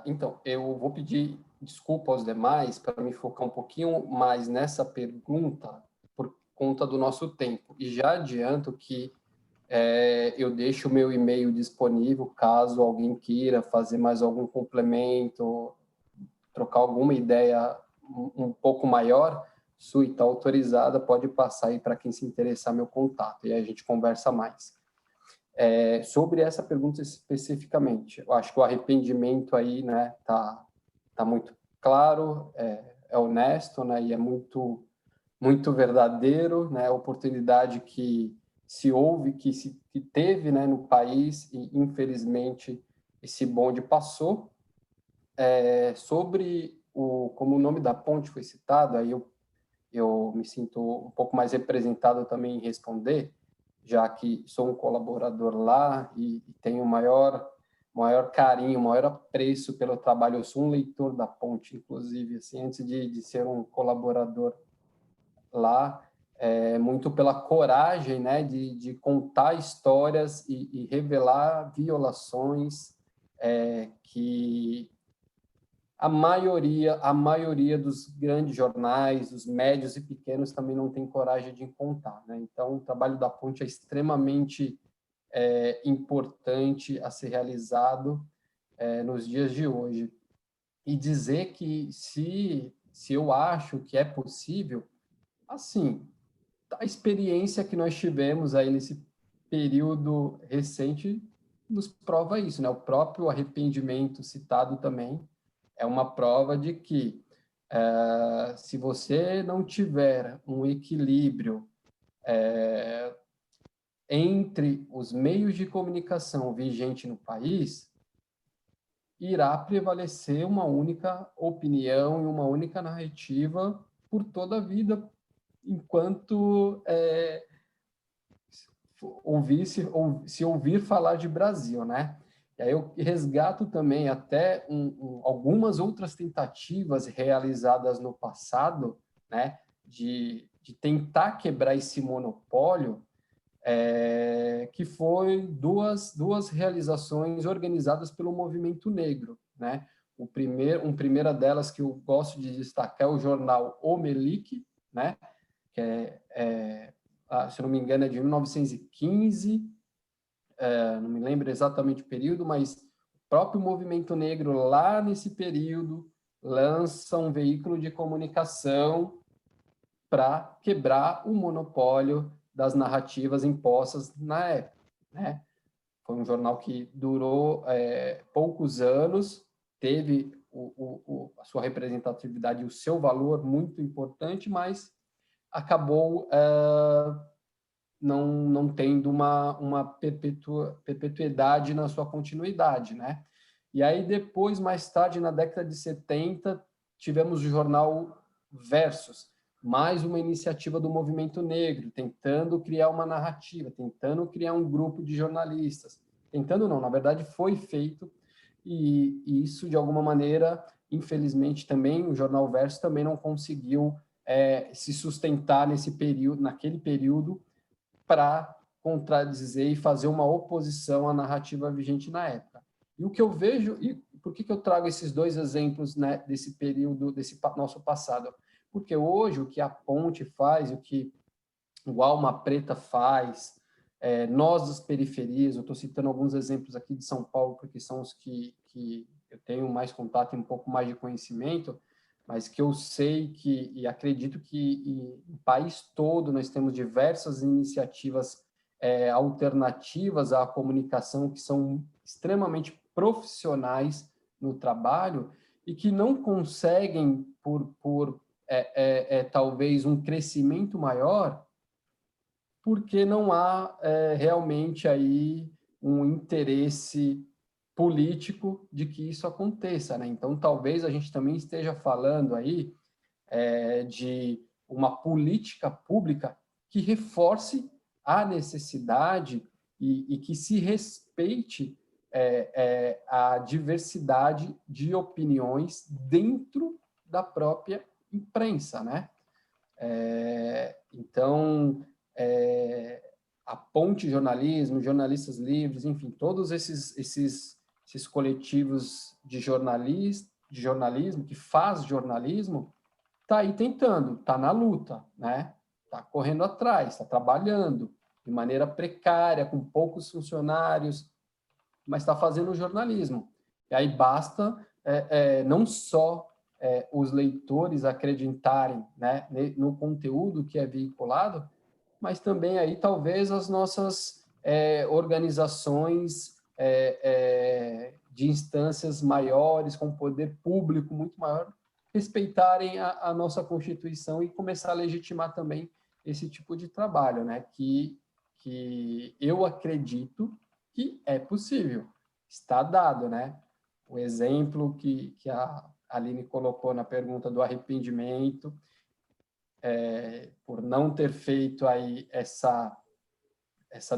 Então, eu vou pedir desculpa aos demais para me focar um pouquinho mais nessa pergunta por conta do nosso tempo. E já adianto que eu deixo o meu e-mail disponível caso alguém queira fazer mais algum complemento, trocar alguma ideia um pouco maior. Sui, está autorizada, pode passar aí para quem se interessar meu contato e aí a gente conversa mais. Sobre essa pergunta especificamente, eu acho que o arrependimento aí, né, tá muito claro, é honesto, né, e é muito verdadeiro, né, a oportunidade que se houve, que teve, né, no país, e infelizmente esse bonde passou. Sobre como o nome da ponte foi citado, aí eu eu me sinto um pouco mais representado também em responder, já que sou um colaborador lá e tenho maior carinho, maior apreço pelo trabalho. Eu sou um leitor da Ponte, inclusive, assim, antes de ser um colaborador lá, muito pela coragem, né, de contar histórias e revelar violações que a maioria dos grandes jornais, dos médios e pequenos também não tem coragem de contar, né? Então, o trabalho da Ponte é extremamente importante a ser realizado nos dias de hoje. E dizer que se eu acho que é possível, assim, a experiência que nós tivemos aí nesse período recente nos prova isso, né? O próprio arrependimento citado também é uma prova de que se você não tiver um equilíbrio entre os meios de comunicação vigentes no país, irá prevalecer uma única opinião e uma única narrativa por toda a vida, enquanto se ouvir falar de Brasil, né? E aí eu resgato também até algumas outras tentativas realizadas no passado, né, de tentar quebrar esse monopólio, que foi duas realizações organizadas pelo movimento negro, né? Primeira delas que eu gosto de destacar é o jornal O Melik, né? Que se não me engano, é de 1915, não me lembro exatamente o período, mas o próprio movimento negro, lá nesse período, lança um veículo de comunicação para quebrar o monopólio das narrativas impostas na época, né? Foi um jornal que durou poucos anos, teve a sua representatividade e o seu valor muito importante, mas acabou não tendo uma perpetuidade na sua continuidade, né? E aí depois, mais tarde, na década de 70, tivemos o jornal Versus, mais uma iniciativa do movimento negro, tentando criar uma narrativa, tentando criar um grupo de jornalistas. Tentando não, na verdade foi feito, e isso, de alguma maneira, infelizmente também, o jornal Versus também não conseguiu se sustentar naquele período, para contradizer e fazer uma oposição à narrativa vigente na época. E o que eu vejo, e por que eu trago esses dois exemplos, né, desse período, desse nosso passado? Porque hoje o que a Ponte faz, o que o Alma Preta faz, nós das periferias, eu estou citando alguns exemplos aqui de São Paulo, porque são os que eu tenho mais contato e um pouco mais de conhecimento, mas que eu sei e acredito que no país todo nós temos diversas iniciativas alternativas à comunicação que são extremamente profissionais no trabalho e que não conseguem, por talvez um crescimento maior, porque não há realmente aí um interesse político de que isso aconteça, né? Então, talvez a gente também esteja falando aí de uma política pública que reforce a necessidade e que se respeite a diversidade de opiniões dentro da própria imprensa, né? Então, a Ponte Jornalismo, Jornalistas Livres, enfim, todos esses coletivos de jornalismo, que faz jornalismo, está aí tentando, está na luta, né? Está correndo atrás, está trabalhando de maneira precária, com poucos funcionários, mas está fazendo jornalismo. E aí basta não só os leitores acreditarem, né, no conteúdo que é veiculado, mas também aí talvez as nossas organizações de instâncias maiores, com poder público muito maior, respeitarem a nossa Constituição e começar a legitimar também esse tipo de trabalho, né? Que eu acredito que é possível, está dado, né? O exemplo que a Aline colocou na pergunta do arrependimento, por não ter feito aí essa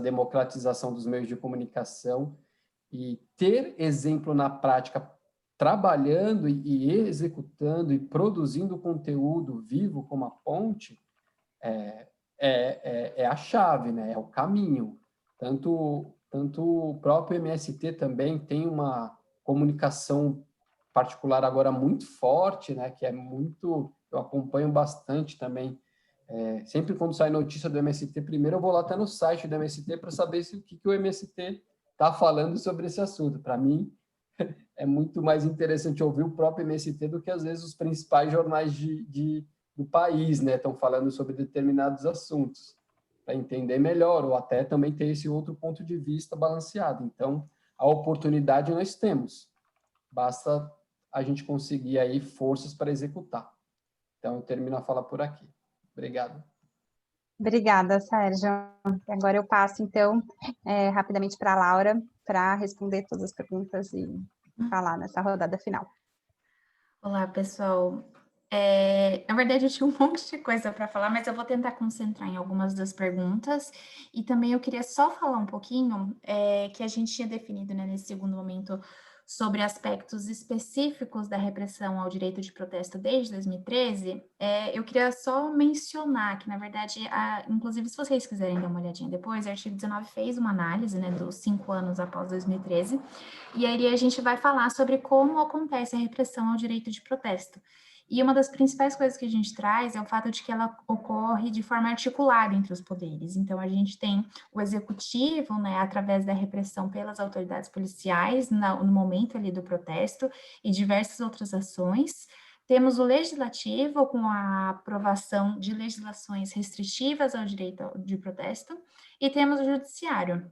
democratização dos meios de comunicação e ter exemplo na prática, trabalhando e executando e produzindo conteúdo vivo como a ponte, é a chave, né? É o caminho. Tanto o próprio MST também tem uma comunicação particular agora muito forte, né? Que é muito... Eu acompanho bastante também. Sempre quando sai notícia do MST, primeiro eu vou lá até no site do MST para saber o que o MST está falando sobre esse assunto. Para mim, é muito mais interessante ouvir o próprio MST do que, às vezes, os principais jornais do país, né? Estão falando sobre determinados assuntos, para entender melhor, ou até também ter esse outro ponto de vista balanceado. Então, a oportunidade nós temos. Basta a gente conseguir aí forças para executar. Então, eu termino a fala por aqui. Obrigado. Obrigada, Sérgio. Agora eu passo, então, rapidamente para a Laura, para responder todas as perguntas e falar nessa rodada final. Olá, pessoal. Na verdade, eu tinha um monte de coisa para falar, mas eu vou tentar concentrar em algumas das perguntas. E também eu queria só falar um pouquinho que a gente tinha definido, né, nesse segundo momento, sobre aspectos específicos da repressão ao direito de protesto desde 2013. Eu queria só mencionar que, na verdade, inclusive, se vocês quiserem dar uma olhadinha depois, o artigo 19 fez uma análise, né, dos 5 anos após 2013, e aí a gente vai falar sobre como acontece a repressão ao direito de protesto. E uma das principais coisas que a gente traz é o fato de que ela ocorre de forma articulada entre os poderes. Então, a gente tem o executivo, né, através da repressão pelas autoridades policiais no momento ali do protesto e diversas outras ações. Temos o legislativo com a aprovação de legislações restritivas ao direito de protesto e temos o judiciário.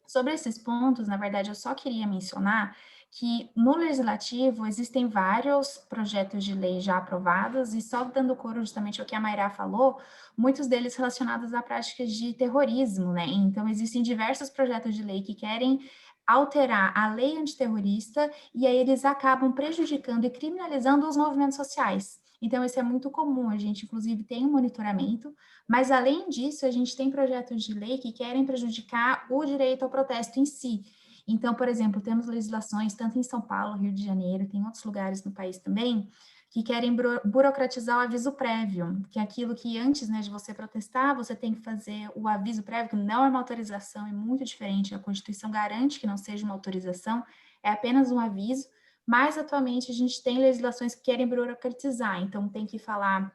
Sobre esses pontos, na verdade, eu só queria mencionar que no legislativo existem vários projetos de lei já aprovados, e só dando coro justamente ao que a Mayra falou, muitos deles relacionados a práticas de terrorismo, né? Então, existem diversos projetos de lei que querem alterar a lei antiterrorista, e aí eles acabam prejudicando e criminalizando os movimentos sociais. Então, isso é muito comum, a gente, inclusive, tem um monitoramento, mas, além disso, a gente tem projetos de lei que querem prejudicar o direito ao protesto em si. Então, por exemplo, temos legislações, tanto em São Paulo, Rio de Janeiro, tem outros lugares no país também, que querem burocratizar o aviso prévio, que é aquilo que antes, né, de você protestar, você tem que fazer o aviso prévio, que não é uma autorização, é muito diferente, a Constituição garante que não seja uma autorização, é apenas um aviso, mas atualmente a gente tem legislações que querem burocratizar, então tem que falar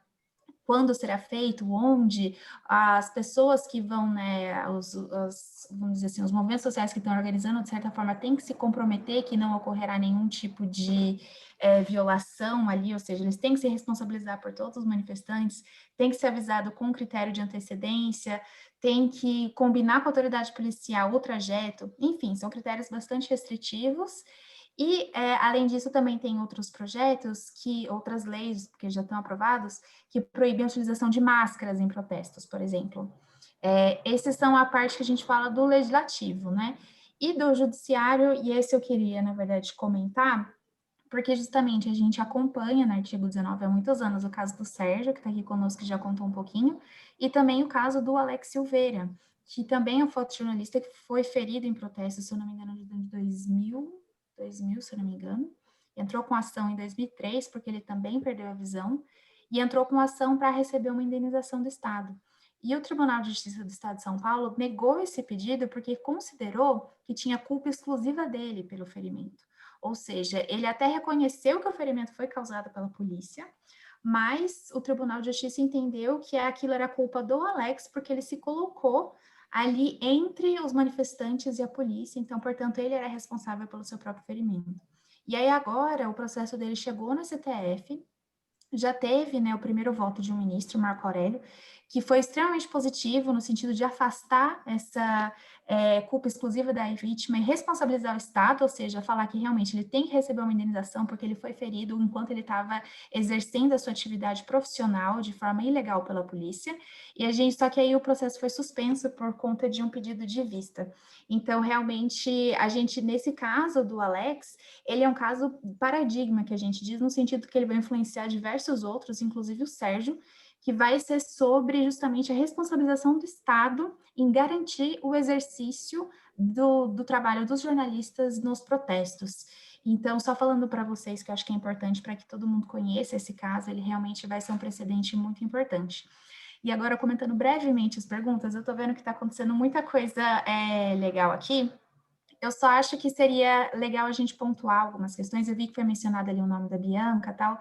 quando será feito, onde, as pessoas que vão, né, vamos dizer assim, os movimentos sociais que estão organizando, de certa forma, têm que se comprometer que não ocorrerá nenhum tipo de violação ali, ou seja, eles têm que se responsabilizar por todos os manifestantes, tem que ser avisado com critério de antecedência, tem que combinar com a autoridade policial o trajeto, enfim, são critérios bastante restritivos. E, além disso, também tem outros projetos, outras leis, que já estão aprovados, que proíbem a utilização de máscaras em protestos, por exemplo. Esses são a parte que a gente fala do legislativo, né? E do judiciário, e esse eu queria, na verdade, comentar, porque justamente a gente acompanha no artigo 19 há muitos anos o caso do Sérgio, que está aqui conosco, que já contou um pouquinho, e também o caso do Alex Silveira, que também é um fotojornalista que foi ferido em protesto, se eu não me engano, de 2000, se eu não me engano, entrou com ação em 2003, porque ele também perdeu a visão, e entrou com ação para receber uma indenização do Estado. E o Tribunal de Justiça do Estado de São Paulo negou esse pedido porque considerou que tinha culpa exclusiva dele pelo ferimento. Ou seja, ele até reconheceu que o ferimento foi causado pela polícia, mas o Tribunal de Justiça entendeu que aquilo era culpa do Alex, porque ele se colocou ali entre os manifestantes e a polícia, então, portanto, ele era responsável pelo seu próprio ferimento. E aí agora o processo dele chegou no STF, já teve, né, o primeiro voto de um ministro, Marco Aurélio, que foi extremamente positivo no sentido de afastar essa culpa exclusiva da vítima e responsabilizar o Estado, ou seja, falar que realmente ele tem que receber uma indenização porque ele foi ferido enquanto ele estava exercendo a sua atividade profissional de forma ilegal pela polícia, só que aí o processo foi suspenso por conta de um pedido de vista. Então, realmente, a gente, nesse caso do Alex, ele é um caso paradigma, que a gente diz, no sentido que ele vai influenciar diversos outros, inclusive o Sérgio, que vai ser sobre justamente a responsabilização do Estado em garantir o exercício do trabalho dos jornalistas nos protestos. Então, só falando para vocês que eu acho que é importante para que todo mundo conheça esse caso, ele realmente vai ser um precedente muito importante. E agora, comentando brevemente as perguntas, eu estou vendo que está acontecendo muita coisa legal aqui. Eu só acho que seria legal a gente pontuar algumas questões. Eu vi que foi mencionado ali o nome da Bianca e tal.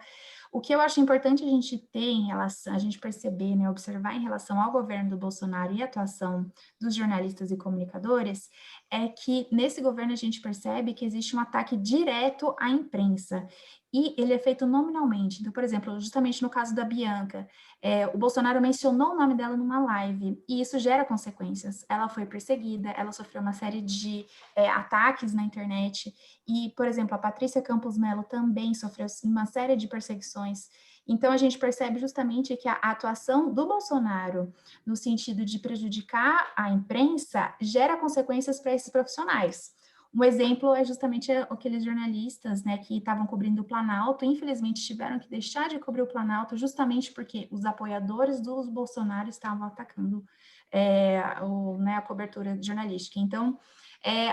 O que eu acho importante a gente ter em relação, a gente perceber, né, observar em relação ao governo do Bolsonaro e a atuação dos jornalistas e comunicadores, é que nesse governo a gente percebe que existe um ataque direto à imprensa. E ele é feito nominalmente. Então, por exemplo, justamente no caso da Bianca, o Bolsonaro mencionou o nome dela numa live, e isso gera consequências. Ela foi perseguida, ela sofreu uma série de ataques na internet, e, por exemplo, a Patrícia Campos Mello também sofreu uma série de perseguições. Então, a gente percebe justamente que a atuação do Bolsonaro, no sentido de prejudicar a imprensa, gera consequências para esses profissionais. Um exemplo é justamente aqueles jornalistas, né, que estavam cobrindo o Planalto, infelizmente tiveram que deixar de cobrir o Planalto justamente porque os apoiadores dos Bolsonaro estavam atacando a cobertura jornalística. Então,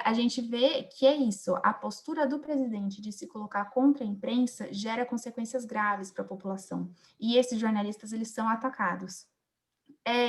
a gente vê que é isso, a postura do presidente de se colocar contra a imprensa gera consequências graves para a população, e esses jornalistas, eles são atacados.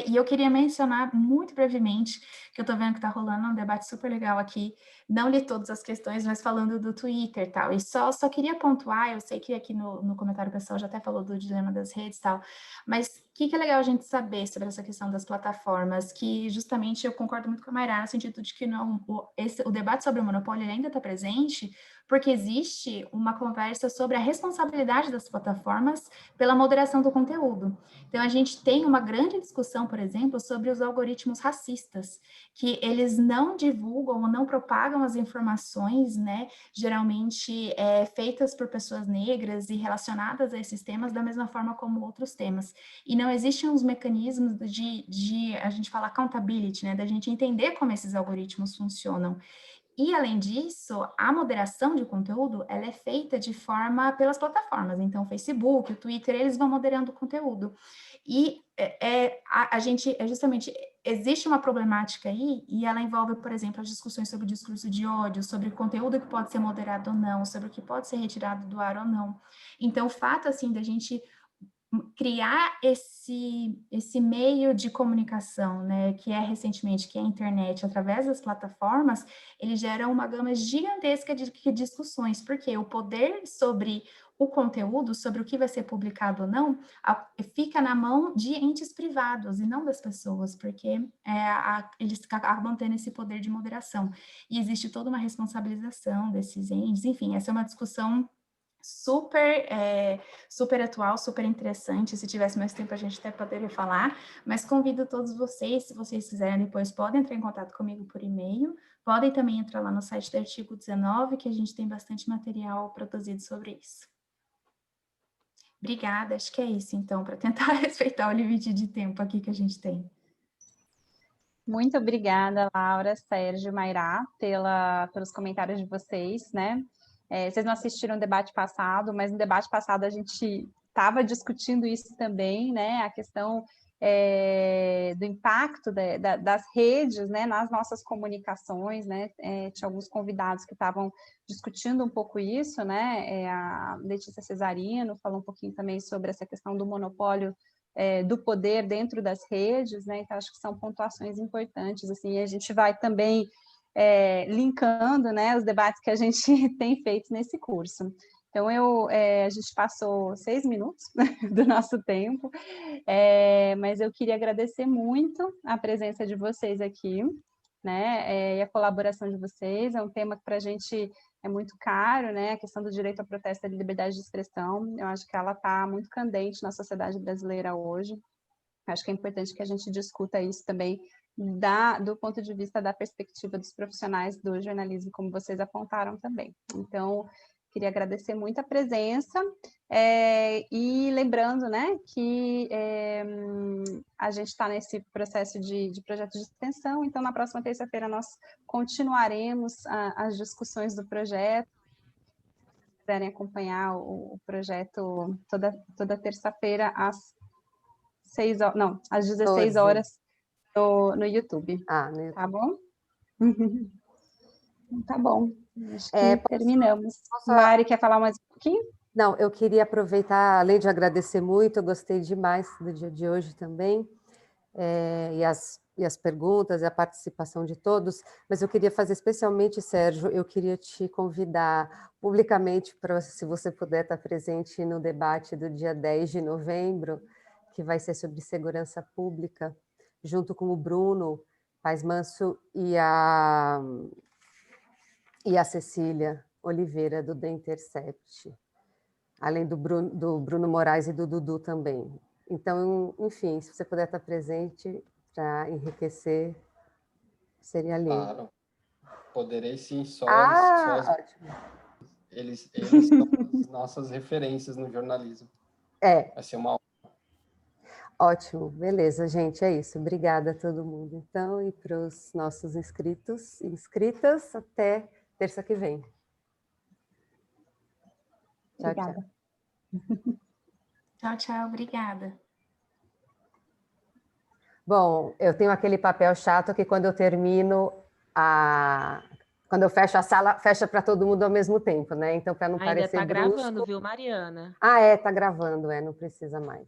E eu queria mencionar muito brevemente, que eu estou vendo que está rolando um debate super legal aqui, não li todas as questões, mas falando do Twitter e tal, e só queria pontuar, eu sei que aqui no comentário pessoal já até falou do dilema das redes e tal, mas o que é legal a gente saber sobre essa questão das plataformas, que justamente eu concordo muito com a Mayra, no sentido de que não, o debate sobre o monopólio ainda está presente, porque existe uma conversa sobre a responsabilidade das plataformas pela moderação do conteúdo. Então, a gente tem uma grande discussão, por exemplo, sobre os algoritmos racistas, que eles não divulgam ou não propagam as informações, né, geralmente feitas por pessoas negras e relacionadas a esses temas da mesma forma como outros temas. E não existem uns mecanismos de a gente fala accountability, né, da gente entender como esses algoritmos funcionam. E, além disso, a moderação de conteúdo, ela é feita de forma pelas plataformas. Então, o Facebook, o Twitter, eles vão moderando o conteúdo. E justamente, existe uma problemática aí, e ela envolve, por exemplo, as discussões sobre o discurso de ódio, sobre o conteúdo que pode ser moderado ou não, sobre o que pode ser retirado do ar ou não. Então, o fato, assim, da gente criar esse meio de comunicação, né, que é recentemente, que é a internet, através das plataformas, ele gera uma gama gigantesca de discussões, porque o poder sobre o conteúdo, sobre o que vai ser publicado ou não, fica na mão de entes privados e não das pessoas, porque eles acabam tendo esse poder de moderação. E existe toda uma responsabilização desses entes, enfim, essa é uma discussão super atual, super interessante. Se tivesse mais tempo, a gente até poderia falar, mas convido todos vocês, se vocês quiserem, depois podem entrar em contato comigo por e-mail, podem também entrar lá no site do artigo 19, que a gente tem bastante material produzido sobre isso. Obrigada, acho que é isso, então, para tentar respeitar o limite de tempo aqui que a gente tem. Muito obrigada, Laura, Sérgio, Mairá, pelos comentários de vocês, né? Vocês não assistiram o debate passado, mas no debate passado a gente estava discutindo isso também, né? A questão do impacto das redes, né, nas nossas comunicações, né? Tinha alguns convidados que estavam discutindo um pouco isso, né? A Letícia Cesarino falou um pouquinho também sobre essa questão do monopólio do poder dentro das redes, né? Então acho que são pontuações importantes, assim, e a gente vai também linkando, né, os debates que a gente tem feito nesse curso. Então, a gente passou 6 minutos do nosso tempo, mas eu queria agradecer muito a presença de vocês aqui, né, e a colaboração de vocês. É um tema que para a gente é muito caro, né, a questão do direito à protesto e à liberdade de expressão. Eu acho que ela está muito candente na sociedade brasileira hoje. Acho que é importante que a gente discuta isso também do ponto de vista da perspectiva dos profissionais do jornalismo, como vocês apontaram também. Então, queria agradecer muito a presença e lembrando, né, que a gente está nesse processo de projeto de extensão, então na próxima terça-feira nós continuaremos as discussões do projeto. Se quiserem acompanhar o projeto toda terça-feira às não, às 16 12. horas no YouTube, No YouTube. tá bom? Tá bom, acho que É, terminamos. posso- Mari, quer falar mais um pouquinho? Não, eu queria aproveitar, além de agradecer muito, eu gostei demais do dia de hoje também, e as perguntas e a participação de todos, mas eu queria fazer especialmente, Sérgio, eu queria te convidar publicamente para, se você puder estar presente no debate do dia 10 de novembro, que vai ser sobre segurança pública, junto com o Bruno Paes Manso e a Cecília Oliveira, do The Intercept, além do Bruno Moraes e do Dudu também. Então, enfim, se você puder estar presente para enriquecer, seria lindo. Claro, poderei sim, Ótimo. Eles são as nossas referências no jornalismo. Vai ser uma Ótimo, beleza, gente, é isso. Obrigada a todo mundo, então, e para os nossos inscritos e inscritas, até terça que vem. Tchau, Obrigada. Tchau, tchau, obrigada. Bom, eu tenho aquele papel chato que quando eu termino quando eu fecho a sala, fecha para todo mundo ao mesmo tempo, né? Então, para não parecer Ainda está brusco... gravando, viu, Mariana? Tá gravando, não precisa mais.